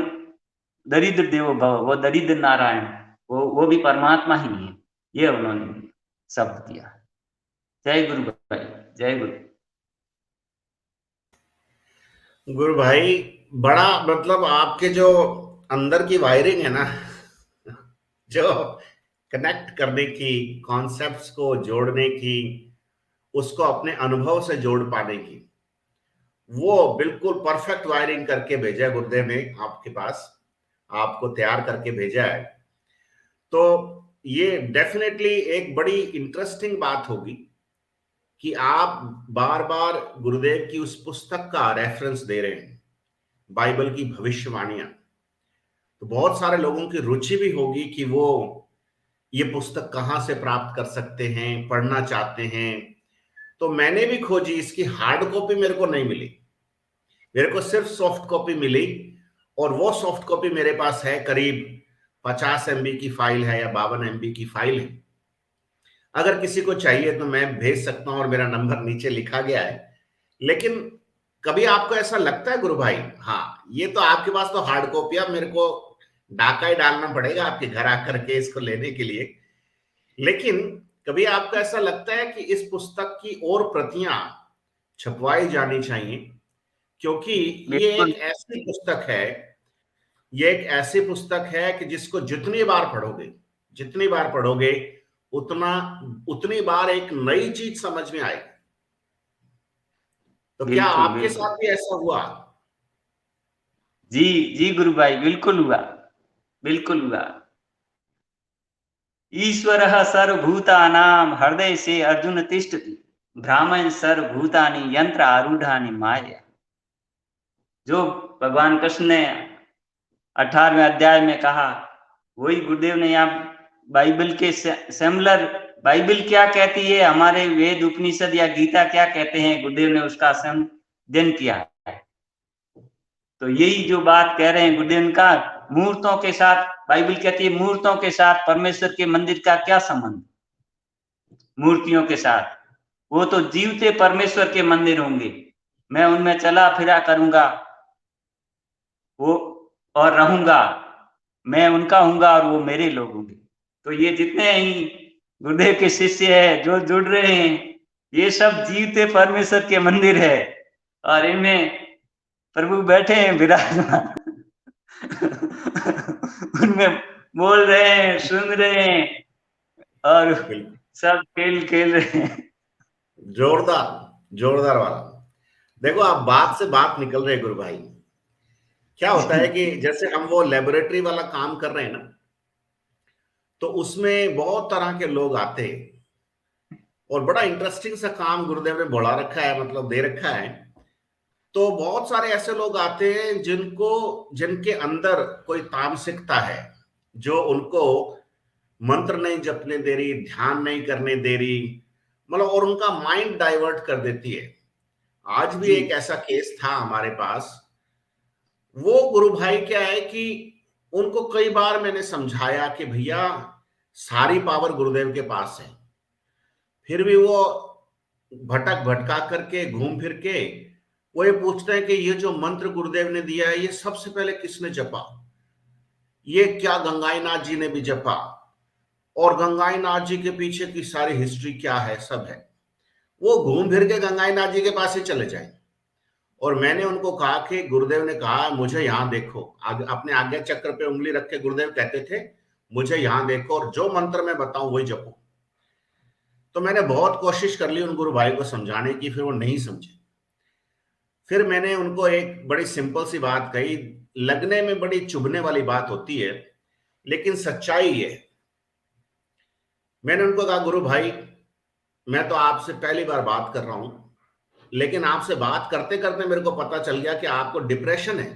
दरिद्र देवो भव, वो दरिद्र नारायण, वो भी परमात्मा ही है। ये उन्होंने शब्द दिया। जय गुरु भाई, जय गुरु। गुरु भाई, बड़ा मतलब आपके जो अंदर की वायरिंग है ना, जो कनेक्ट करने की, कॉन्सेप्ट्स को जोड़ने की, उसको अपने अनुभव से जोड़ पाने की, वो बिल्कुल परफेक्ट वायरिंग करके भेजा है गुरुदेव ने आपके पास, आपको तैयार करके भेजा है। तो ये डेफिनेटली एक बड़ी इंटरेस्टिंग बात होगी कि आप बार बार गुरुदेव की उस पुस्तक का रेफरेंस दे रहे हैं, बाइबल की भविष्यवाणियां। तो बहुत सारे लोगों की रुचि भी होगी कि वो ये पुस्तक कहाँ से प्राप्त कर सकते हैं, पढ़ना चाहते हैं। तो मैंने भी खोजी, इसकी हार्ड कॉपी मेरे को नहीं मिली, मेरे को सिर्फ सॉफ्ट कॉपी मिली। और वो सॉफ्ट कॉपी मेरे पास है, करीब 50 MB की फाइल है या 52 MB की फाइल है। अगर किसी को चाहिए तो मैं भेज सकता हूं, और मेरा नंबर नीचे लिखा गया है। लेकिन कभी आपको ऐसा लगता है गुरु भाई, हाँ ये तो आपके पास तो हार्ड कॉपी है, मेरे को डाका ही डालना पड़ेगा आपके घर आकर के इसको लेने के लिए, लेकिन कभी आपको ऐसा लगता है कि इस पुस्तक की और प्रतियां छपवाई जानी चाहिए? क्योंकि ये बिल्कुल एक ऐसी पुस्तक है, ये एक ऐसी पुस्तक है कि जिसको जितनी बार पढ़ोगे उतना उतनी बार एक नई चीज समझ में आएगी। तो क्या बिल्कुल आपके बिल्कुल। साथ भी ऐसा हुआ? जी जी गुरु भाई, बिल्कुल हुआ, बिल्कुल हुआ। ईश्वरः सर्वभूतानां हृदय से अर्जुन तिष्ठति, ब्राह्मण सर्वभूतानि यंत्र आरूढ़ानि माया। जो भगवान कृष्ण ने 18वें अध्याय में कहा, वही गुरुदेव ने यहाँ बाइबल के सिमिलर, बाइबल क्या कहती है, हमारे वेद उपनिषद या गीता क्या कहते हैं, गुरुदेव ने उसका संशोधन किया है। तो यही जो बात कह रहे हैं गुरुदेव का, मूर्तों के साथ, बाइबल कहती है मूर्तों के साथ परमेश्वर के मंदिर का क्या संबंध। मूर्तियों के साथ, वो तो जीवते परमेश्वर के मंदिर होंगे। मैं उनमें चला फिरा करूंगा वो और रहूंगा, मैं उनका हूंगा और वो मेरे लोग होंगे। तो ये जितने ही गुरुदेव के शिष्य है जो जुड़ रहे हैं, ये सब जीवते परमेश्वर के मंदिर है, और इनमें प्रभु बैठे हैं विराजमान। उनमें बोल रहे हैं, सुन रहे हैं, और बिल्कुल, सब खेल खेल रहे हैं। जोरदार, जोरदार वाला। देखो आप बात से बात निकल रहे हैं गुरु भाई। क्या होता है कि जैसे हम वो लेबोरेटरी वाला काम कर रहे हैं ना, तो उसमें बहुत तरह के लोग आते हैं, और बड़ा इंटरेस्टिंग सा काम गुरुदेव ने बढ़ा रखा है, मतलब दे रखा है। तो बहुत सारे ऐसे लोग आते हैं जिनके अंदर कोई तामसिकता है, जो उनको मंत्र नहीं जपने दे रही, ध्यान नहीं करने दे रही, मतलब, और उनका माइंड डाइवर्ट कर देती है। आज भी जी एक ऐसा केस था हमारे पास। वो गुरु भाई क्या है कि उनको कई बार मैंने समझाया कि भैया सारी पावर गुरुदेव के पास है, फिर भी वो भटका करके, घूम फिर के वो ये पूछते हैं कि ये जो मंत्र गुरुदेव ने दिया है, ये सबसे पहले किसने जपा? ये क्या गंगाईनाथ जी ने भी जपा? और गंगाईनाथ जी के पीछे की सारी हिस्ट्री क्या है, सब है। वो घूम फिर के गंगाईनाथ जी के पास ही चले जाए। और मैंने उनको कहा कि गुरुदेव ने कहा मुझे यहां देखो, अपने आज्ञा चक्र पे उंगली रख के गुरुदेव कहते थे मुझे यहां देखो, और जो मंत्र मैं बताऊं वही जपो। तो मैंने बहुत कोशिश कर ली उन गुरु भाई को समझाने की, फिर वो नहीं समझे। फिर मैंने उनको एक बड़ी सिंपल सी बात कही, लगने में बड़ी चुभने वाली बात होती है, लेकिन सच्चाई ये है। मैंने उनको कहा, गुरु भाई मैं तो आपसे पहली बार बात कर रहा हूं, लेकिन आपसे बात करते करते मेरे को पता चल गया कि आपको डिप्रेशन है।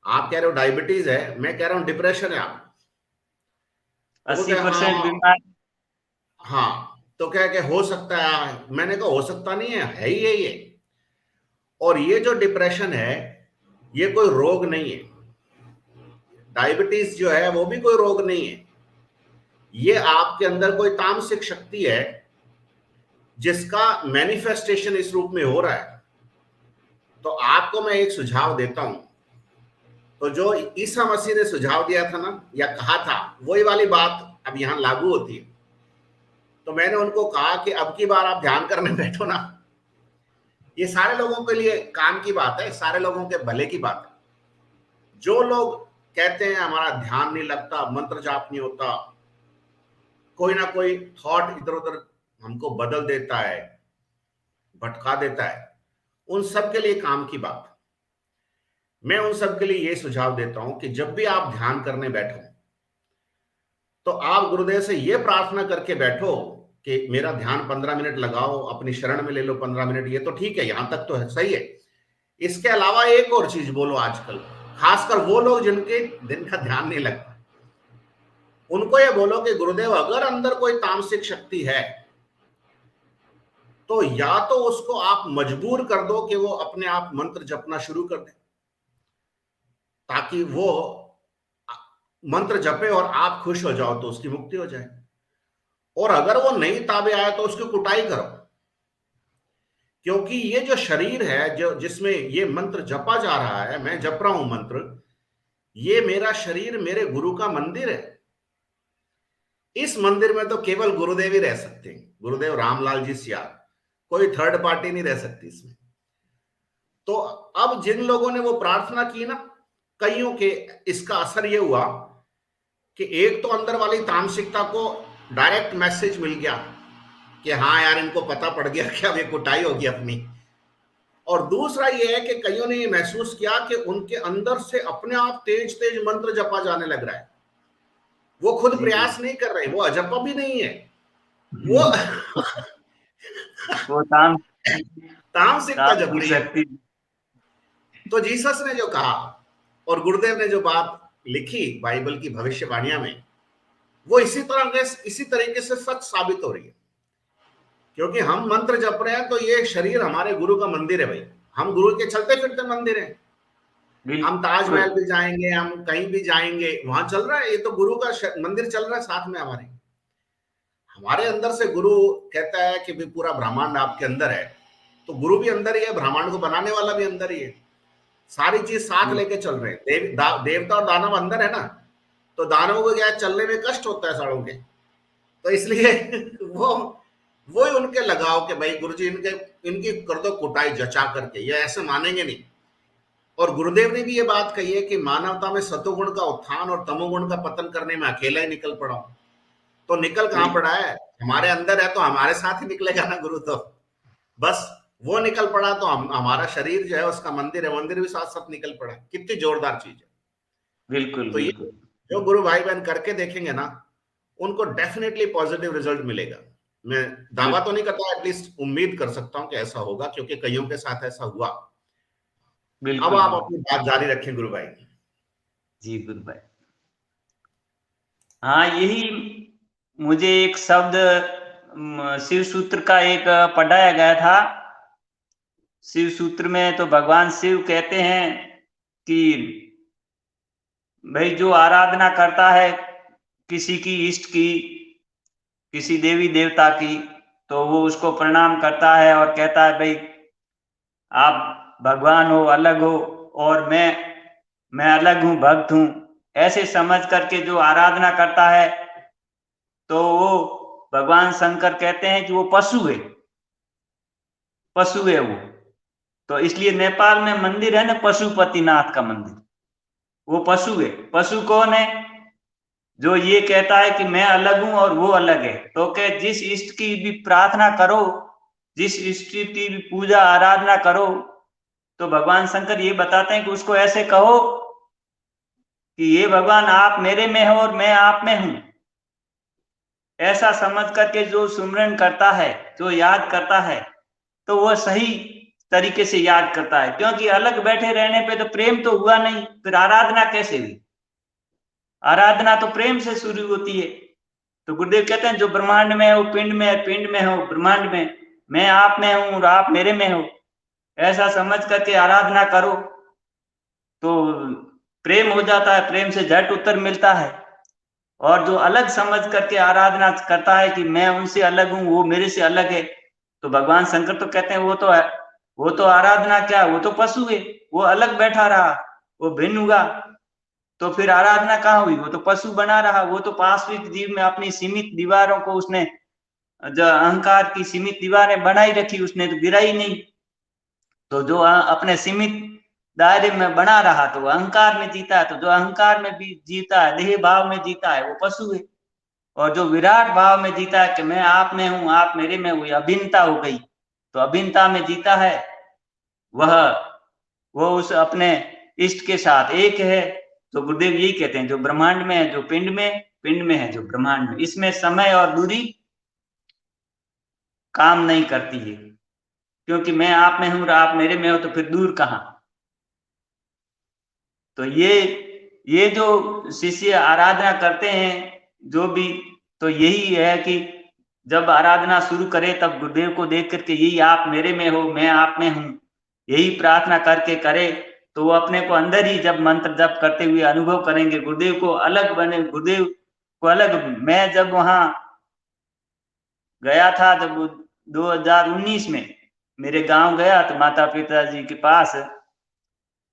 आप कह रहे हो डायबिटीज है, मैं कह रहा हूं डिप्रेशन है आप। तो बोलते 80% हाँ बीमार। हाँ, तो क्या कि हो सकता है। मैंने कहा हो सकता नहीं है ही है ये। और ये जो डिप्रेशन है ये कोई रोग नहीं है। डायबिटीज जो है वो भी कोई रोग नहीं है। ये आपके अंदर कोई तामसिक शक्ति है जिसका मैनिफेस्टेशन इस रूप में हो रहा है। तो आपको मैं एक सुझाव देता हूं। तो जो ईसा मसीह ने सुझाव दिया था ना, या कहा था, वही वाली बात अब यहां लागू होती है। तो मैंने उनको कहा कि अब की बार आप ध्यान करने बैठो ना, ये सारे लोगों के लिए काम की बात है, सारे लोगों के भले की बात है। जो लोग कहते हैं हमारा ध्यान नहीं लगता, मंत्र जाप नहीं होता, कोई ना कोई थॉट इधर उधर हमको बदल देता है, भटका देता है, उन सब के लिए काम की बात। मैं उन सब के लिए ये सुझाव देता हूं कि जब भी आप ध्यान करने बैठो तो आप गुरुदेव से ये प्रार्थना करके बैठो कि मेरा ध्यान 15 मिनट लगाओ, अपनी शरण में ले लो 15 मिनट। ये तो ठीक है, यहां तक तो है, सही है। इसके अलावा एक और चीज बोलो आजकल, खासकर वो लोग जिनके दिन का ध्यान नहीं लगता, उनको ये बोलो कि गुरुदेव अगर अंदर कोई तामसिक शक्ति है तो या तो उसको आप मजबूर कर दो कि वो अपने आप मंत्र जपना शुरू कर दे, ताकि वो मंत्र जपे और आप खुश हो जाओ, तो उसकी मुक्ति हो जाए। और अगर वो नहीं ताबे आए तो उसकी कुटाई करो, क्योंकि ये जो शरीर है जो जिसमें ये मंत्र जपा जा रहा है, मैं जप रहा हूं मंत्र, ये मेरा शरीर मेरे गुरु का मंदिर है। इस मंदिर में तो केवल गुरुदेव ही रह सकते हैं, गुरुदेव रामलाल जी सियार, कोई थर्ड पार्टी नहीं रह सकती इसमें। तो अब जिन लोगों ने वो प्रार्थना की ना, कईयों के इसका असर ये हुआ कि एक तो अंदर वाली तामसिकता को डायरेक्ट मैसेज मिल गया कि हाँ यार इनको पता पड़ गया कि अब ये कुटाई होगी अपनी। और दूसरा ये है कि कईयों ने ये महसूस किया कि उनके अंदर से अपने आप तेज तेज मंत्र जपा जाने लग रहा है। वो खुद जी प्रयास नहीं कर रहे, वो अजपा भी नहीं है, वो वो ताम तामसिकता जप तामसिक रही है। शक्ति। तो जीसस ने जो कहा और गुरुदेव ने जो बात लिखी बाइबल की भविष्यवाणियां में, वो इसी तरीके से सच साबित हो रही है। क्योंकि हम मंत्र जप रहे हैं तो ये शरीर हमारे गुरु का मंदिर है भाई। हम गुरु के चलते फिरते मंदिर हैं। हम ताजमहल बिल्कुल भी जाएंगे, हम कहीं भी जाएंगे, वहां चल रहा है, ये तो गुरु का मंदिर चल रहा है साथ में हमारे। हमारे अंदर से गुरु कहता है कि भी पूरा ब्रह्मांड आपके अंदर है, तो गुरु भी अंदर ही है, ब्रह्मांड को बनाने वाला भी अंदर ही है। सारी चीज साथ लेके चल रहे हैं। देवता और दानव अंदर है ना, तो दानवों को क्या चलने में कष्ट होता है सड़ों के, तो इसलिए वो ही उनके लगाओ कि भाई गुरुजी इनकी कर दो कुटाई जचा करके, ये ऐसे मानेंगे नहीं। और गुरुदेव ने भी ये बात कही है कि मानवता में सतोगुण का उत्थान और तमोगुण का पतन करने में अकेला ही निकल पड़ा हूं। तो निकल कहां पड़ा है, हमारे अंदर है तो हमारे साथ ही निकलेगा ना गुरु। तो बस वो निकल पड़ा तो हमारा शरीर जो है उसका मंदिर है, मंदिर भी साथ साथ निकल पड़ा। कितनी जोरदार चीज है। बिल्कुल तो ये बिल्कुल। जो गुरु भाई बहन करके देखेंगे ना, उनको डेफिनेटली पॉजिटिव रिजल्ट मिलेगा। मैं दावा तो नहीं करता, एटलीस्ट उम्मीद कर सकता हूं कि ऐसा होगा, क्योंकि कईयों के साथ ऐसा हुआ। अब बिल्कुल आप बिल्कुल। अपनी बात जारी रखें गुरु भाई। जी गुरु भाई। हाँ, यही मुझे एक शब्द शिव सूत्र का एक पढ़ाया गया था। शिव सूत्र में तो भगवान शिव कहते हैं कि भाई जो आराधना करता है किसी की इष्ट की, किसी देवी देवता की, तो वो उसको प्रणाम करता है और कहता है भाई आप भगवान हो, अलग हो, और मैं अलग हूं, भक्त हूं। ऐसे समझ करके जो आराधना करता है तो वो भगवान शंकर कहते हैं कि वो पशु है, पशु है वो। तो इसलिए नेपाल में मंदिर है ना पशुपतिनाथ का मंदिर, वो पशु है। पशु कौन है? जो ये कहता है कि मैं अलग हूं और वो अलग है। तो क्या जिस इष्ट की भी प्रार्थना करो, जिस इष्ट की भी पूजा आराधना करो, तो भगवान शंकर ये बताते हैं कि उसको ऐसे कहो कि ये भगवान आप मेरे में हो और मैं आप में हूं। ऐसा समझ करके जो सुमिरन करता है, जो याद करता है, तो वह सही तरीके से याद करता है। क्योंकि अलग बैठे रहने पे तो प्रेम तो हुआ नहीं, फिर आराधना कैसे हुई? आराधना तो प्रेम से शुरू होती है। तो गुरुदेव कहते हैं जो ब्रह्मांड में है वो पिंड में है, पिंड में हो ब्रह्मांड में, मैं आप में हूं और आप मेरे में हो। ऐसा समझ करके आराधना करो तो प्रेम हो जाता है, प्रेम से झट उत्तर मिलता है। और जो अलग समझ करके आराधना करता है कि मैं उनसे अलग हूं, वो मेरे से अलग है, तो भगवान शंकर तो कहते हैं वो तो आराधना क्या, वो तो पशु है, वो अलग बैठा रहा, वो भिन्न हुआ, तो फिर आराधना कहाँ हुई? वो तो पशु बना रहा, वो तो पाश्विक जीव में अपनी सीमित दीवारों को उसने, जो अहंकार की सीमित दीवारें बनाई रखी, उसने तो गिराई नहीं। तो जो अपने सीमित दायरे में बना रहा तो वो अहंकार में जीता है, तो जो अहंकार में भी जीता है, देह भाव में जीता है, वो पशु है। और जो विराट भाव में जीता है कि मैं आप में हूं, आप मेरे में, हुई अभिन्नता हो गई, तो अभिन्नता में जीता है वह, वो उस अपने इष्ट के साथ एक है। तो गुरुदेव यही कहते हैं जो ब्रह्मांड में है जो पिंड में, पिंड में है जो ब्रह्मांड में, इसमें समय और दूरी काम नहीं करती है। क्योंकि मैं आप में हूं और आप मेरे में हो, तो फिर दूर कहां? तो ये जो शिष्य आराधना करते हैं जो भी, तो यही है कि जब आराधना शुरू करे तब गुरुदेव को देख करके यही आप मेरे में हो, मैं आप में हूं, यही प्रार्थना करके करे, तो वो अपने को अंदर ही जब मंत्र जप करते हुए अनुभव करेंगे, गुरुदेव को अलग बने, गुरुदेव को अलग। मैं जब वहां गया था, जब 2019 में मेरे गांव गया तो माता पिताजी के पास,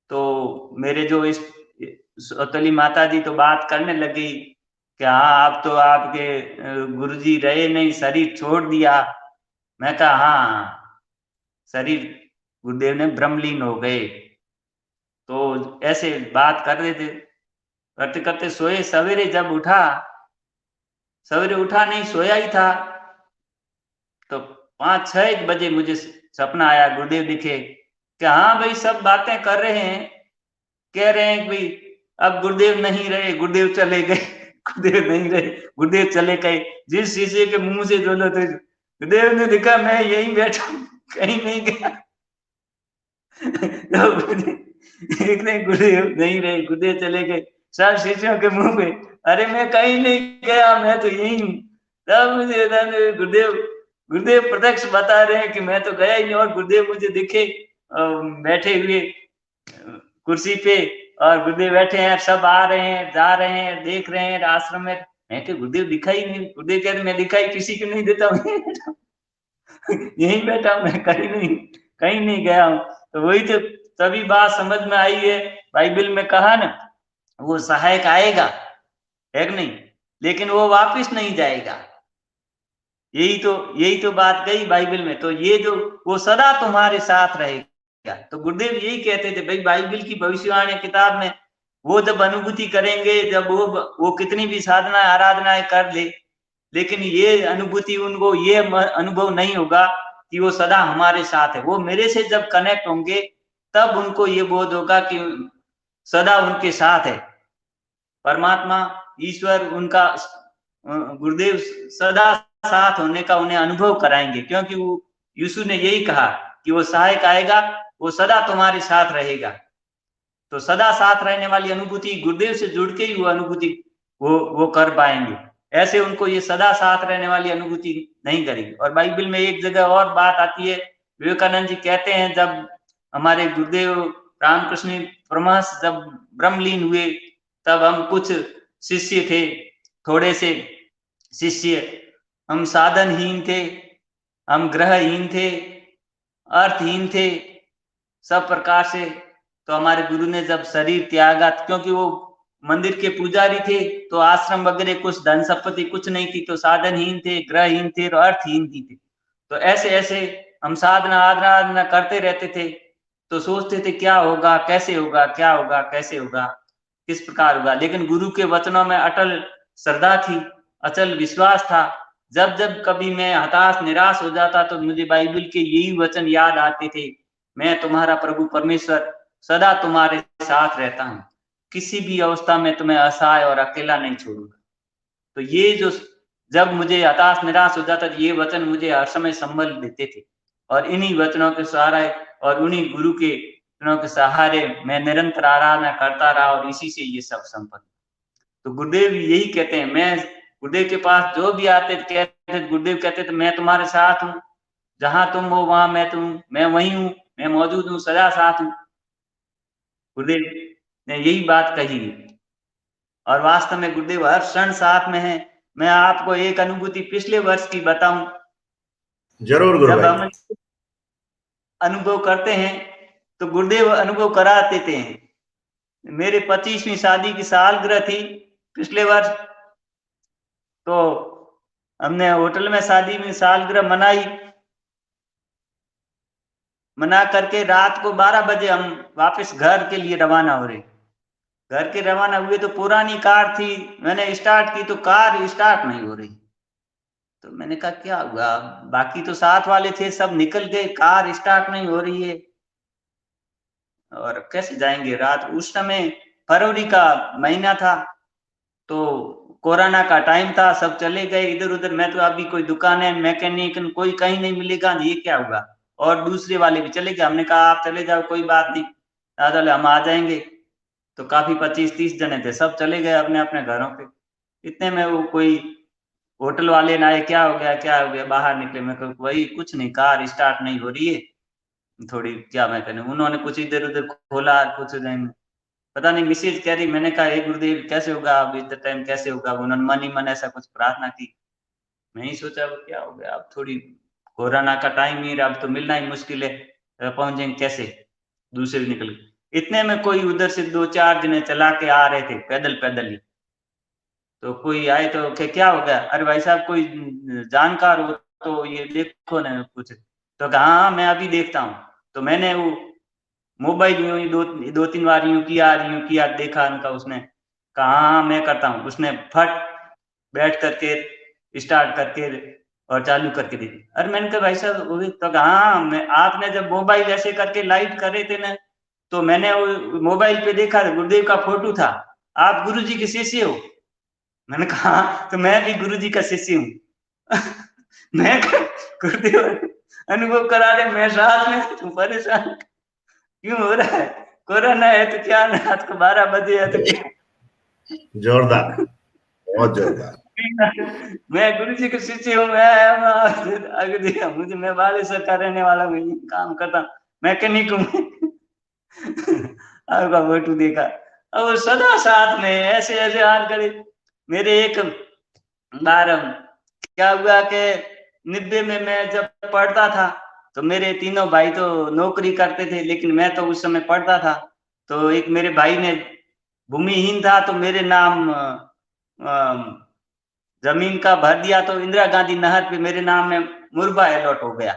तो मेरे जो इस सौतली माता जी तो बात करने लगी कि हाँ अब तो आपके गुरुजी रहे नहीं, शरीर छोड़ दिया। मैं कहा हाँ, शरीर गुरुदेव ने ब्रह्मलीन हो गए। तो ऐसे बात कर रहे थे, करते करते सोए, सवेरे जब उठा, सवेरे उठा नहीं, सोया ही था, तो 5-6 बजे मुझे सपना आया, गुरुदेव दिखे कि हाँ भाई सब बातें कर रहे हैं, कह रहे हैं कि भाई अब गुरुदेव नहीं रहे, गुरुदेव चले गए, गुरुदेव नहीं रहे, गुरुदेव चले गए। जिस शीशे के मुंह से बोलो तो गुरुदेव ने दिखा मैं यहीं बैठा हूं, कहीं नहीं गया। तो गुरुदेव नहीं रहे, गुरुदेव चले गए, सब शिष्यों के मुंह पे, अरे मैं कहीं नहीं गया, मैं तो यही हूँ। तब मुझे गुरुदेव गुरुदेव प्रत्यक्ष बता रहे हैं कि मैं तो गया ही नहीं, और गुरुदेव मुझे दिखे बैठे हुए कुर्सी पे, और गुरुदेव बैठे हैं, सब आ रहे हैं, जा रहे हैं, देख रहे हैं आश्रम में। मैं कि गुरुदेव दिखाई नहीं, गुरुदेव कहते मैं दिखाई किसी को नहीं देता हूँ, यहीं बैठा हूँ, मैं कहीं नहीं गया हूँ। तो वही तो तभी बात समझ में आई है, बाइबल में कहा ना, वो सहायक आएगा, है कि नहीं, लेकिन वो वापिस नहीं जाएगा। यही तो बात गई बाइबल में। तो ये जो वो सदा तुम्हारे साथ रहेगा, तो गुरुदेव यही कहते थे भाई, बाइबल की भविष्यवाणी किताब में वो जब अनुभूति करेंगे, जब वो कितनी भी साधना आराधनाएं कर ले, लेकिन ये अनुभूति उनको ये अनुभव नहीं होगा कि वो सदा हमारे साथ है। वो मेरे से जब कनेक्ट होंगे तब उनको ये बोध होगा कि सदा उनके साथ है परमात्मा, ईश्वर, उनका गुरुदेव सदा साथ होने का उन्हें अनुभव कराएंगे। क्योंकि वो यीशु ने यही कहा कि वो सहायक आएगा, वो सदा तुम्हारे साथ रहेगा। तो सदा साथ रहने वाली अनुभूति गुरुदेव से जुड़ के ही वो अनुभूति वो कर पाएंगे। ऐसे उनको ये सदा साथ रहने वाली अनुभूति नहीं करेगी। और बाइबल में एक जगह और बात आती है, विवेकानंद जी कहते हैं जब हमारे गुरुदेव रामकृष्ण परमहंस जब ब्रह्मलीन हुए, तब हम कुछ शिष्य थे, थोड़े से शिष्य, हम साधनहीन थे, हम ग्रहहीन थे, अर्थहीन थे, सब प्रकार से। तो हमारे गुरु ने जब शरीर त्यागा, क्योंकि वो मंदिर के पुजारी थे, तो आश्रम वगैरह कुछ धन संपत्ति कुछ नहीं थी, तो साधनहीन थे, ग्रहहीन थे और अर्थहीन थी। तो ऐसे ऐसे हम साधना आराधना करते रहते थे, तो सोचते थे क्या होगा, कैसे होगा, क्या होगा, कैसे होगा, किस प्रकार होगा। लेकिन गुरु के वचनों में अटल श्रद्धा थी, अचल विश्वास था। जब जब कभी मैं हताश निराश हो जाता तो मुझे बाइबल के यही वचन याद आते थे, मैं तुम्हारा प्रभु परमेश्वर सदा तुम्हारे साथ रहता हूँ। किसी भी अवस्था में तुम्हें असहाय और अकेला नहीं छोड़ूंगा। तो ये जो जब मुझे हताश निराश हो जाता ये वचन मुझे हर समय संबल देते थे और इन्हीं वचनों के सहारे और उन्हीं गुरु के वचनों के सहारे मैं निरंतर आराधना करता रहा और इसी से ये सब संपन्न। तो गुरुदेव यही कहते हैं, मैं गुरुदेव के पास जो भी आते थे कहते गुरुदेव कहते थे मैं तुम्हारे साथ हूँ, जहां तुम हो वहां मैं वही हूँ, मैं मौजूद हूँ, सदा साथ हूँ। गुरुदेव ने यही बात कही है और वास्तव में गुरुदेव हर क्षण साथ में है। मैं आपको एक अनुभूति पिछले वर्ष की बताऊं, जरूर गुरु जब भाई। हम अनुभव करते हैं तो गुरुदेव अनुभव करा देते हैं। मेरे 25वीं शादी की सालगिरह थी पिछले वर्ष, तो हमने होटल में शादी में सालगिरह मनाई। मना करके रात को 12 बजे हम वापस घर के लिए रवाना हो रहे। घर के रवाना हुए तो पुरानी कार थी, मैंने स्टार्ट की तो कार स्टार्ट नहीं हो रही। तो मैंने कहा क्या हुआ, बाकी तो साथ वाले थे सब निकल गए, कार स्टार्ट नहीं हो रही है और कैसे जाएंगे रात। उस समय फरवरी का महीना था, तो कोरोना का टाइम था, सब चले गए इधर उधर। मैं तो अभी कोई दुकान है मैकेनिक कोई कहीं नहीं मिलेगा, ये क्या हुआ। और दूसरे वाले भी चले गए, हमने कहा आप चले जाओ कोई बात नहीं, दादा हम आ जाएंगे। तो काफी 25-30 जने थे, सब चले गए अपने अपने घरों पे। इतने में वो कोई होटल वाले ना आए, क्या हो गया क्या हो गया, बाहर निकले। मैं कहा वही कुछ नहीं, कार स्टार्ट नहीं हो रही है थोड़ी, क्या मैं कहूँ। उन्होंने कुछ इधर उधर खोला, कुछ नहीं पता नहीं मिसेज कह रही। मैंने कहा हे गुरुदेव कैसे होगा अब इतना टाइम कैसे होगा। उन्होंने मन ही मन ऐसा कुछ प्रार्थना की। मैं ही सोचा वो क्या हो गया, अब थोड़ी कोरोना का टाइम ही अब तो मिलना ही मुश्किल है, पहुंचेंगे कैसे। दूसरे भी निकल गए। इतने में कोई उधर से 2-4 जने चला के आ रहे थे पैदल पैदल ही। तो कोई आए तो क्या हो गया, अरे भाई साहब कोई जानकार हो तो ये देखो ना कुछ। तो कहा हाँ मैं अभी देखता हूँ। तो मैंने वो मोबाइल यूं ही 2-3 बार यूं किया देखा उनका। उसने कहा हाँ मैं करता हूँ। उसने फट बैठ करके स्टार्ट करके और चालू करके दी थी। अरे मैंने कहा भाई साहब वो भी तो कहा हाँ मैं, आपने जब मोबाइल ऐसे करके लाइट कर रहे थे ना, तो मैंने वो मोबाइल पे देखा गुरुदेव का फोटो था, आप गुरु जी के शिष्य हो। मैंने कहा हाँ, तो मैं भी गुरु जी का शिष्य हूँ। मैं गुरुदेव अनुभव करा रहे, मैं साथ में तू परेशान क्यों हो रहा है। कोरोना है तो क्या, रात को 12 बजे है तो क्या। जोरदार, बहुत जोरदार। मैं गुरु जी के शिष्य हूँ। मैं आगे देखा मुझे, मैं बालेश्वर का रहने वाला हूँ, काम करता हूँ, मैकेनिक हूँ। आपका फोटो देखा और सदा साथ में ऐसे ऐसे हाल करे। मेरे एक बार क्या हुआ कि 90 में मैं जब पढ़ता था तो मेरे तीनों भाई तो नौकरी करते थे, लेकिन मैं तो उस समय पढ़ता था। तो एक मेरे भाई ने भूमिहीन था तो मेरे नाम जमीन का भर दिया, तो इंदिरा गांधी नहर पे मेरे नाम में मुरबा अलॉट हो गया।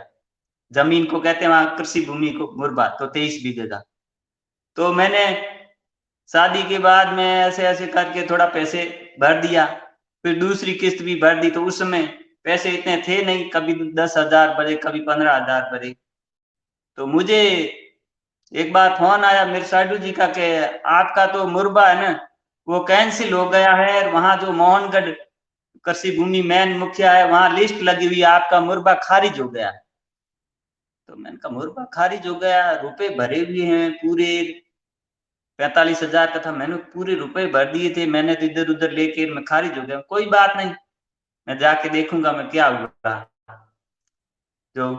जमीन को कहते हैं वहां कृषि भूमि को मुरबा, तो 23 बीघे का। तो मैंने शादी के बाद में ऐसे ऐसे करके थोड़ा पैसे भर दिया, फिर दूसरी किस्त भी भर दी। तो उस समय पैसे इतने थे नहीं, कभी 10,000 भरे कभी 15,000 भरे। तो मुझे एक बार फोन आया मेरे साडू जी का कि आपका तो मुरबा है ना वो कैंसिल हो गया है, वहां जो मोहनगढ़ कृषि भूमि मैन मुखिया है वहां लिस्ट लगी हुई है, आपका मुरबा खारिज हो गया। तो मैंने कहा मुरबा खारिज हो गया, रुपए भरे हुए हैं पूरे 45,000 का था, मैंने पूरे रुपए भर दिए थे, मैंने तो इधर उधर लेके मैं खारिज हो गया। कोई बात नहीं, मैं जाके देखूंगा मैं क्या हुआ। जो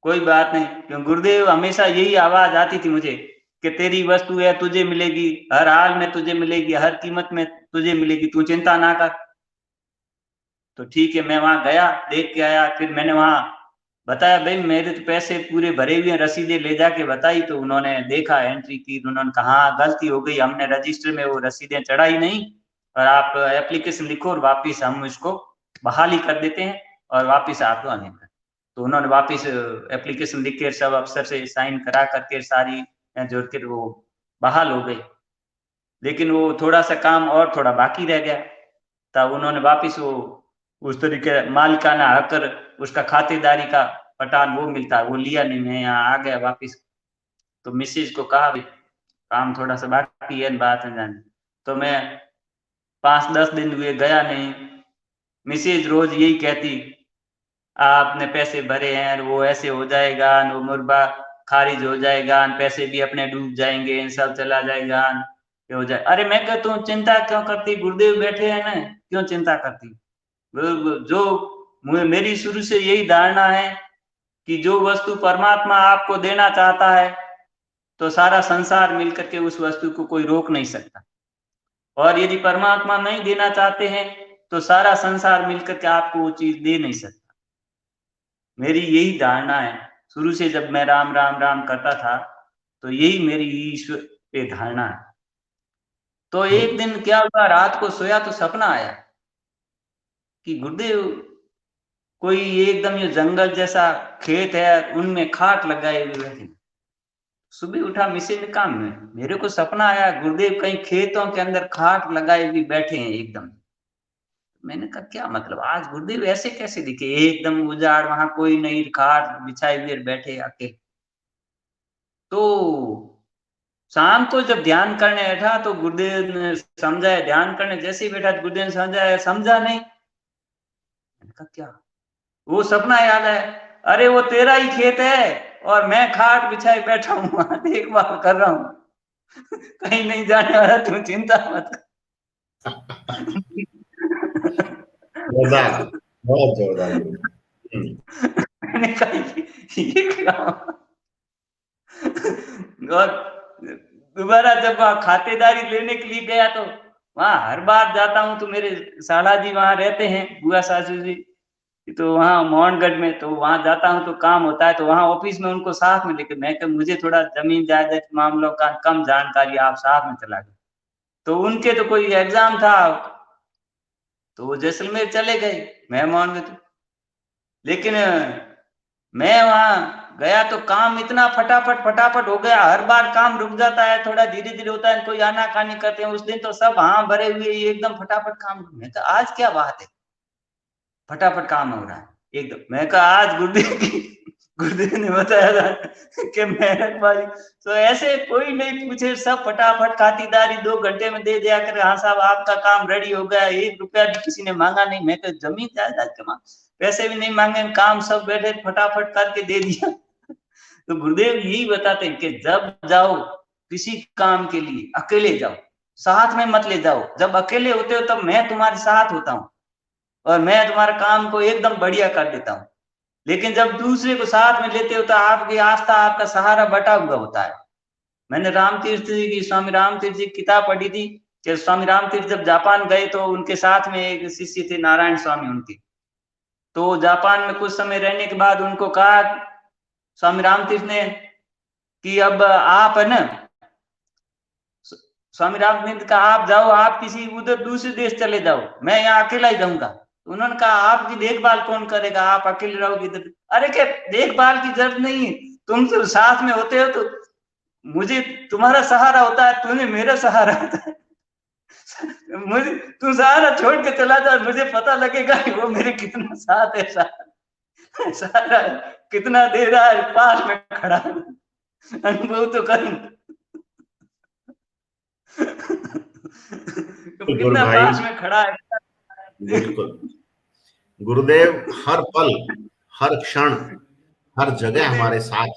कोई बात नहीं, क्यों गुरुदेव हमेशा यही आवाज आती थी मुझे कि तेरी वस्तु है तुझे मिलेगी, हर हाल में तुझे मिलेगी, हर कीमत में तुझे मिलेगी, तू चिंता ना कर। तो ठीक है, मैं वहां गया देख के आया। फिर मैंने वहां बताया भाई मेरे तो पैसे पूरे भरे हुए हैं, रसीदें ले जाके बताई। तो उन्होंने देखा एंट्री की, उन्होंने कहा हाँ गलती हो गई, हमने रजिस्टर में वो रसीदें चढ़ाई नहीं, और आप एप्लीकेशन लिखो और वापिस हम इसको बहाली कर देते हैं और वापिस आपको आने का। तो उन्होंने वापिस एप्लीकेशन लिख के सब अफसर से साइन करा करके सारी जोड़ के वो बहाल हो गई। लेकिन वो थोड़ा सा काम और थोड़ा बाकी रह गया, तब उन्होंने वापिस वो उस तरीके मालिकाना हक उसका खातेदारी का पटान वो मिलता है वो लिया नहीं, मैं यहाँ आ गया वापिस। तो मिसेज को कहा काम थोड़ा सा बाकी है बात है जाने। तो मैं 5-10 दिन हुए गया नहीं। मिसेज रोज यही कहती, आपने पैसे भरे हैं, वो ऐसे हो जाएगा, वो मुरबा खारिज हो जाएगा, पैसे भी अपने डूब जाएंगे, सब चला जाएगा, ये हो जाए। अरे मैं कहता हूँ चिंता क्यों करती, गुरुदेव बैठे हैं ना, क्यों चिंता करती। जो मेरी शुरू से यही धारणा है कि जो वस्तु परमात्मा आपको देना चाहता है तो सारा संसार मिलकर के उस वस्तु को कोई रोक नहीं सकता, और यदि परमात्मा नहीं देना चाहते हैं तो सारा संसार मिलकर के आपको वो चीज दे नहीं सकता। मेरी यही धारणा है शुरू से, जब मैं राम राम राम करता था तो यही मेरी ईश्वर पे धारणा है। तो एक दिन क्या हुआ, रात को सोया तो सपना आया कि गुरुदेव कोई एकदम ये जंगल जैसा खेत है, उनमें खाट लगाए हुए थे। सुबह उठा, मिसेज ने कहा मेरे को सपना आया गुरुदेव कहीं खेतों के अंदर खाट लगाए हुए बैठे हैं एकदम। मैंने कहा क्या मतलब, आज गुरुदेव ऐसे कैसे दिखे, एकदम उजाड़, वहां कोई नहीं, खाट बिछाए हुए बैठे अकेले। तो शाम को जब ध्यान करने बैठा तो गुरुदेव ने समझाया, ध्यान करने जैसे ही बैठा गुरुदेव ने समझाया, समझा नहीं। मैंने कहा क्या, वो सपना याद है, अरे वो तेरा ही खेत है और मैं खाट बिछाए बैठा हूँ वहां देखभाल कर रहा हूँ कहीं नहीं जाने वाला, तू चिंता मत जोरदार, बहुत जोरदार। मैंने कहा ये क्या। और दोबारा जब वहां खातेदारी लेने के लिए गया तो वहां हर बार जाता हूँ तो मेरे साला जी वहां रहते हैं, बुआ सासू जी, तो वहां मोहनगढ़ में, तो वहां जाता हूँ तो काम होता है, तो वहां ऑफिस में उनको साथ में लेकर, मैं कि मुझे थोड़ा जमीन जायदाद के मामलों का कम जानकारी, आप साथ में चला गए। तो उनके तो कोई एग्जाम था तो वो जैसलमेर चले गए, मैं मोहनगढ़। लेकिन मैं वहां गया तो काम इतना फटाफट फटाफट हो गया, हर बार काम रुक जाता है, थोड़ा धीरे धीरे होता है, कोई आनाकानी करते हैं। उस दिन तो सब हाँ भरे हुए, एकदम फटाफट काम। मैं कहा आज क्या बात है, फटाफट काम हो रहा है एकदम। मैं कहा आज गुरुदेव ने बताया था कि मेहनत वाली, तो ऐसे कोई नहीं पूछे, सब फटाफट खातिरदारी 2 घंटे में दे दिया कर, हाँ साहब आपका काम रेडी हो गया, 1 रुपया भी किसी ने मांगा नहीं। मैं कहा जमीन जायदाद के पैसे भी नहीं मांगे, काम सब बैठे फटाफट करके दे दिया। तो गुरुदेव यही बताते हैं कि जब जाओ किसी काम के लिए अकेले जाओ, साथ में मत ले जाओ। जब अकेले होते हो तब मैं तुम्हारे साथ होता हूँ और मैं तुम्हारे काम को एकदम बढ़िया कर देता हूँ, लेकिन जब दूसरे को साथ में लेते हो तो आपकी आस्था, आपका सहारा बटा हुआ होता है। मैंने रामतीर्थ जी की, स्वामी रामतीर्थ जी की किताब पढ़ी थी कि स्वामी रामतीर्थ जब जापान गए तो उनके साथ में एक शिष्य थे नारायण स्वामी उनके। तो जापान में कुछ समय रहने के बाद उनको कहा स्वामी रामतीर्थ ने कि अब आप है ना, स्वामी रामतीर्थ का आप जाओ, आप किसी उधर दूसरे देश चले जाओ, मैं यहाँ अकेला ही जाऊंगा। तो उन्होंने कहा आपकी देखभाल कौन करेगा, आप अकेले रहोगे इधर। अरे क्या देखभाल की जरूरत नहीं है, तुम तो साथ में होते हो तो मुझे तुम्हारा सहारा होता है, तुम्हें मेरा सहारा होता है। मुझे तू सहारा छोड़ के चला जा, मुझे पता लगेगा कि वो मेरे कितना साथ है, सहारा कितना दे रहा है, पास में खड़ा अनुभव तो करूं गुरु कितना भाई, पास में खड़ा है। बिल्कुल। गुरुदेव हर पल, हर क्षण, हर जगह गुरुदेव हमारे साथ।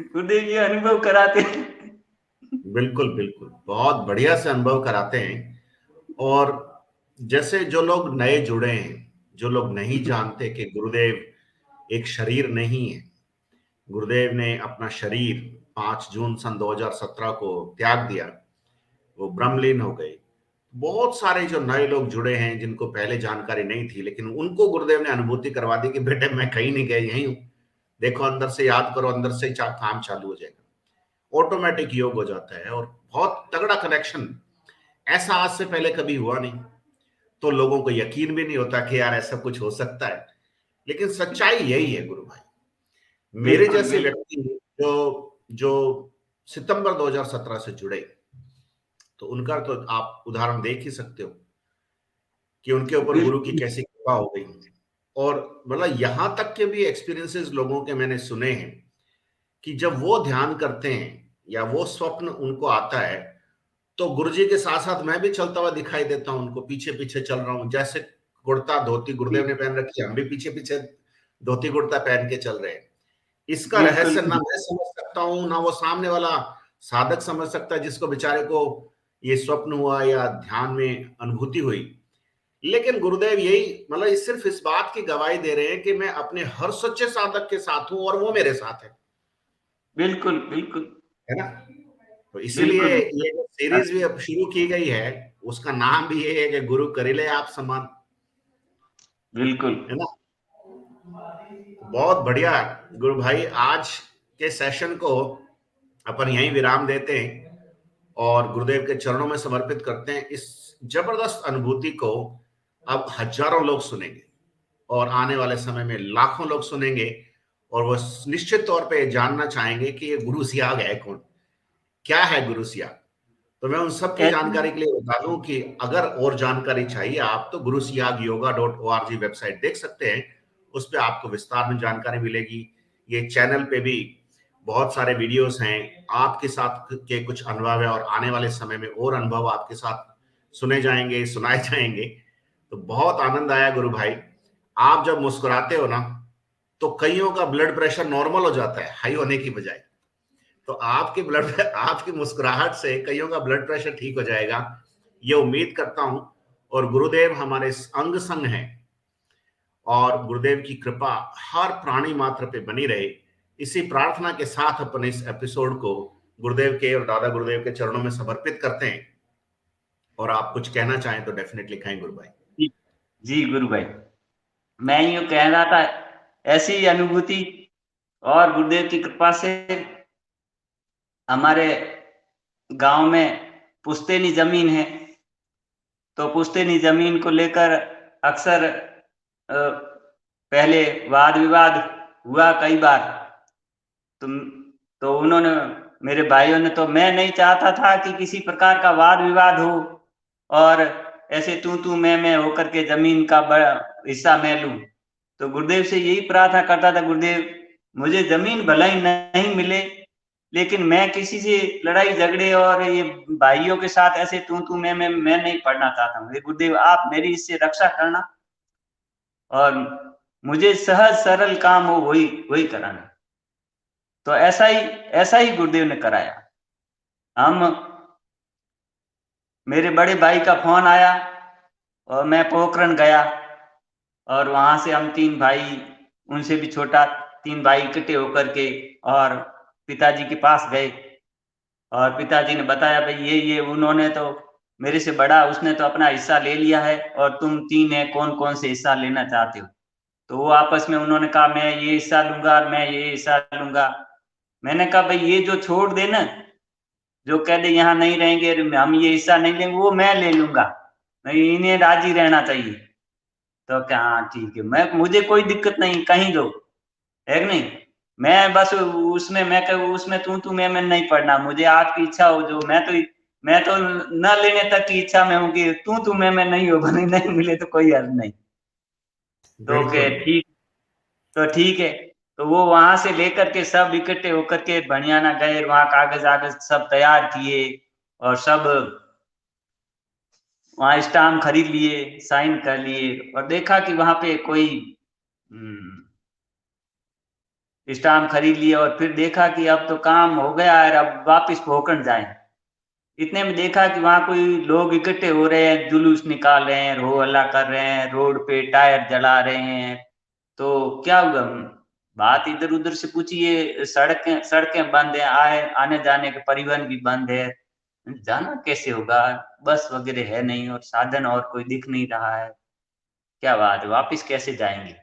गुरुदेव ये अनुभव कराते हैं। बिल्कुल बिल्कुल, बहुत बढ़िया से अनुभव कराते हैं। और जैसे जो लोग नए जुड़े हैं, जो लोग नहीं जानते कि गुरुदेव एक शरीर नहीं है, गुरुदेव ने अपना शरीर 5 जून सन 2017 को त्याग दिया, वो ब्रह्मलीन हो गए। बहुत सारे जो नए लोग जुड़े हैं जिनको पहले जानकारी नहीं थी, लेकिन उनको गुरुदेव ने अनुभूति करवा दी कि बेटे मैं कहीं नहीं गया, यहीं हूं, देखो अंदर से याद करो, अंदर से काम चालू हो जाएगा, ऑटोमेटिक योग हो जाता है। और बहुत तगड़ा कनेक्शन, ऐसा आज से पहले कभी हुआ नहीं। तो लोगों को यकीन भी नहीं होता कि यार ऐसा कुछ हो सकता है, लेकिन सच्चाई यही है गुरु भाई। मेरे बिल्कुल जैसे बिल्कुल। व्यक्ति जो जो सितंबर 2017 से जुड़े, तो उनका तो आप उदाहरण देख ही सकते हो कि उनके ऊपर गुरु की बिल्कुल कैसी कृपा हो गई। और मतलब यहां तक के भी एक्सपीरियंसेस लोगों के मैंने सुने हैं कि जब वो ध्यान करते हैं या वो स्वप्न उनको आता है, तो गुरुजी के साथ साथ मैं भी चलता हुआ दिखाई देता हूं, उनको पीछे पीछे चल रहा हूं, जैसे कुर्ता धोती जी, गुरुदेव ने पहन रखी है, हम भी पीछे पीछे धोती कुर्ता पहन के चल रहे हैं। इसका बिल्कुल, रहस्य ना मैं समझ सकता हूं, ना वो सामने वाला साधक समझ सकता है जिसको बेचारे को ये स्वप्न हुआ या ध्यान में अनुभूति हुई। लेकिन गुरुदेव यही मतलब सिर्फ इस बात की गवाही दे रहे हैं कि मैं अपने हर सच्चे साधक के साथ हूं और वो मेरे साथ है बिल्कुल, बिल्कुल, है ना? तो इसीलिए बिल्कुल। ये जो सीरीज भी अब शुरू की गई है, उसका नाम भी ये है कि गुरु करिले आप समान, बिल्कुल। है ना? बहुत बढ़िया गुरु भाई, आज के सेशन को अपन यहीं विराम देते हैं और गुरुदेव के चरणों में समर्पित करते हैं। इस जबरदस्त अनुभूति को अब हजारों लोग सुनेंगे और आने वाले समय में लाखों लोग सुनेंगे और वो निश्चित तौर पे जानना चाहेंगे कि ये गुरु सियाग है कौन, क्या है गुरु सियाग। तो मैं उन सब की ऐसे जानकारी के लिए बता दूं कि अगर और जानकारी चाहिए आप तो गुरु सियाग योगा.org वेबसाइट देख सकते हैं, उस पर आपको विस्तार में जानकारी मिलेगी। ये चैनल पे भी बहुत सारे वीडियोस हैं, आपके साथ के कुछ अनुभव है और आने वाले समय में और अनुभव आपके साथ सुने जाएंगे, सुनाए जाएंगे। तो बहुत आनंद आया गुरु भाई, आप जब मुस्कुराते हो ना तो कईयों का ब्लड प्रेशर नॉर्मल हो जाता है हाई होने की बजाय। तो आपकी मुस्कुराहट से कईयों का ब्लड प्रेशर ठीक हो जाएगा, ये उम्मीद करता हूं। और गुरुदेव हमारे अंग संग हैं और गुरुदेव की कृपा हर प्राणी मात्र पे बनी रहे, इसी प्रार्थना के साथ अपन इस एपिसोड को गुरुदेव के और दादा गुरुदेव के चरणों में समर्पित करते हैं। और आप कुछ कहना चाहें तो डेफिनेटली कहें गुरु भाई। जी, जी गुरु भाई। मैं यूँ कह रहा था, ऐसी अनुभूति और गुरुदेव की कृपा से हमारे गाँव में पुश्तैनी ज़मीन है, तो पुश्तैनी ज़मीन को लेकर अक्सर पहले वाद-विवाद हुआ कई बार। तुम तो उन्होंने मेरे भाइयों ने तो मैं नहीं चाहता था कि किसी प्रकार का वाद-विवाद हो और ऐसे तू-तू मैं होकर के ज़मीन का बड़ा हिस्सा मैं लूँ। तो गुरुदेव से यही प्रार्थना करता था, गुरुदेव मुझे ज़मीन भले ही नहीं मिले, लेकिन मैं किसी से लड़ाई झगड़े और ये भाइयों के साथ ऐसे तू-तू मैं नहीं पड़ना चाहता हूँ। हे गुरुदेव आप मेरी इससे रक्षा करना और मुझे सहज सरल काम हो वही वही कराना। तो ऐसा ही गुरुदेव ने कराया। हम मेरे बड़े भाई का फ़ोन आया और मैं पोखरण गया और वहाँ से हम 3 भाई, उनसे भी छोटा 3 भाई इकट्ठे होकर के और पिताजी के पास गए और पिताजी ने बताया भई ये उन्होंने तो मेरे से बड़ा उसने तो अपना हिस्सा ले लिया है और तुम 3 हैं, कौन-कौन से हिस्सा लेना चाहते हो? तो वो आपस में उन्होंने कहा मैं ये हिस्सा लूँगा और मैं ये हिस्सा लूँगा। मैंने कहा भई ये जो छोड़ दे ना, जो कह दे यहाँ नहीं रहेंगे, हम ये हिस्सा नहीं लेंगे, वो मैं ले लूँगा। नहीं इन्हें राज़ी रहना चाहिए। तो क्या हाँ, ठीक है। मुझे कोई दिक्कत नहीं, कहीं दो, है कि नहीं? मैं बस उसमें मैं कहूँ उसमें तू-तू मैं नहीं पड़ना। मुझे आपकी इच्छा हो जो मैं तो न लेने तक की इच्छा में हूँ कि तू-तू मैं नहीं हो, भले नहीं मिले तो कोई हर्ज नहीं। तो के बिल्कुल। ठीक तो ठीक है। तो वो वहाँ से लेकर के सब इकट्ठे होकर के बनियाना गए, वहाँ कागज़-वागज़ सब तैयार किए और सब वहाँ स्टाम्प खरीद लिए, साइन कर लिए और देखा कि वहाँ पे कोई उम, स्टाम्प खरीद लिए और फिर देखा कि अब तो काम हो गया है, अब वापिस पोखरण जाएँ। इतने में देखा कि वहाँ कोई लोग इकट्ठे हो रहे हैं, जुलूस निकाल रहे हैं, हो-हल्ला कर रहे हैं, रोड पे टायर जला रहे हैं। तो क्या हुआ? बात इधर-उधर से पूछी, ये सड़कें सड़कें बंद हैं, आने-जाने के परिवहन भी बंद है। जाना कैसे होगा? बस वगैरह है नहीं और साधन और कोई दिख नहीं रहा है। क्या बात है, वापिस कैसे जाएँगे?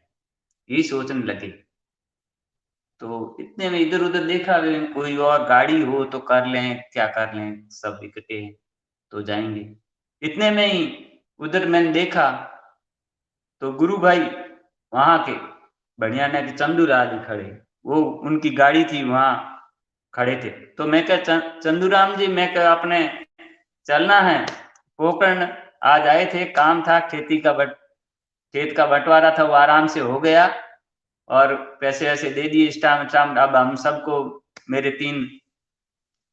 यही सोचने लगे। तो इतने में इधर-उधर देखा कोई और गाड़ी हो तो कर लें, क्या कर लें, सब इकट्ठे तो जाएँगे। इतने में ही उधर मैंने देखा तो गुरु भाई वहाँ के बनियाना के चंदूलाल जी खड़े, वो उनकी गाड़ी थी वहाँ खड़े थे। तो मैं कहा चंदूराम जी मैं कहा अपने चलना है, पोखरण आज आए थे, काम था खेत का बँटवारा था वो आराम से हो गया और पैसे-वैसे दे दिए स्टाम्प-वाम्प, अब हम सबको मेरे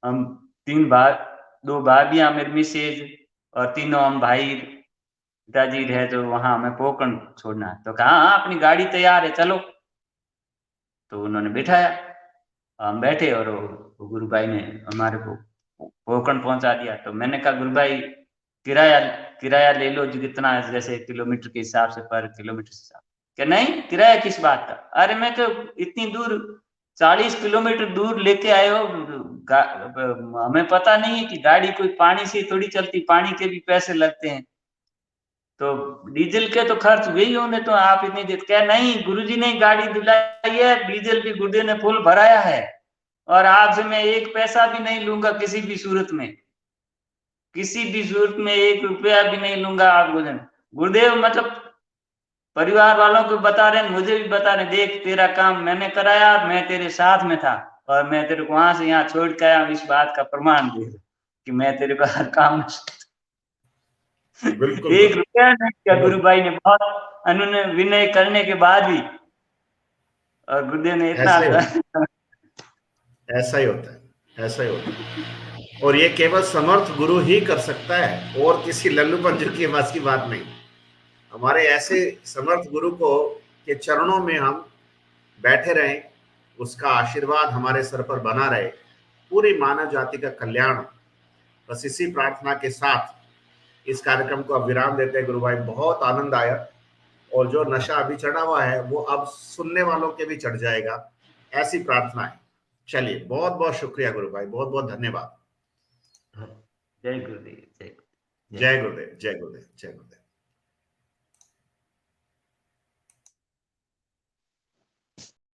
हम 3 भाई, 2 भाभियां, मेरी मिसेज और तीनों हम भाई पिताजी रहे, तो वहां हमें पोकरण छोड़ना है। तो कहा हाँ अपनी गाड़ी तैयार है चलो। तो उन्होंने बिठाया, हम बैठे और वो गुरु भाई ने हमारे को पोकरण पहुंचा दिया। तो मैंने कहा गुरु भाई किराया किराया ले लो जो कितना है, जैसे किलोमीटर के हिसाब से, पर किलोमीटर के हिसाब। क्या नहीं, किराया किस बात का? अरे मैं तो इतनी दूर 40 किलोमीटर दूर लेके आए हो, हमें पता नहीं है कि गाड़ी कोई पानी से थोड़ी चलती, पानी के भी पैसे लगते हैं, तो डीजल के तो खर्च हुए ही होंगे, तो आप इतनी देर। क्या नहीं, गुरुजी ने गाड़ी दिलाई है, डीजल भी गुरुजी ने फुल भराया है, और आपसे मैं 1 पैसा भी नहीं लूंगा, किसी भी सूरत में, किसी भी सूरत में 1 रुपया भी नहीं लूंगा आप गुरुदेव। मतलब परिवार वालों को बता रहे हैं, मुझे भी बता रहे, देख तेरा काम मैंने कराया, मैं तेरे साथ में था, और मैं तेरे को वहां से यहाँ छोड़ के आया, इस बात का प्रमाण दे कि मैं तेरे को हर काम में बिल्कुल 1 रुपया नहीं किया चलो, गुरु भाई ने, बहुत उन्होंने विनय करने के बाद भी, और गुरुदेव ने इतना ऐसा ही होता है, ऐसा ही होता है, ऐसा ही होता है। और ये केवल समर्थ गुरु ही कर सकता है, और किसी लल्लू पंजू की बस की बात नहीं। हमारे ऐसे समर्थ गुरु को के चरणों में हम बैठे रहें, उसका आशीर्वाद हमारे सर पर बना रहे, पूरी मानव जाति का कल्याण। बस इसी प्रार्थना के साथ इस कार्यक्रम को अब विराम देते हैं। गुरु भाई बहुत आनंद आया, और जो नशा अभी चढ़ा हुआ है वो अब सुनने वालों के भी चढ़ जाएगा, ऐसी प्रार्थना है। चलिए, बहुत बहुत शुक्रिया गुरु भाई, बहुत बहुत धन्यवाद। जय गुरुदेव, जय जय गुरुदेव, जय गुरुदेव, जय गुरुदेव।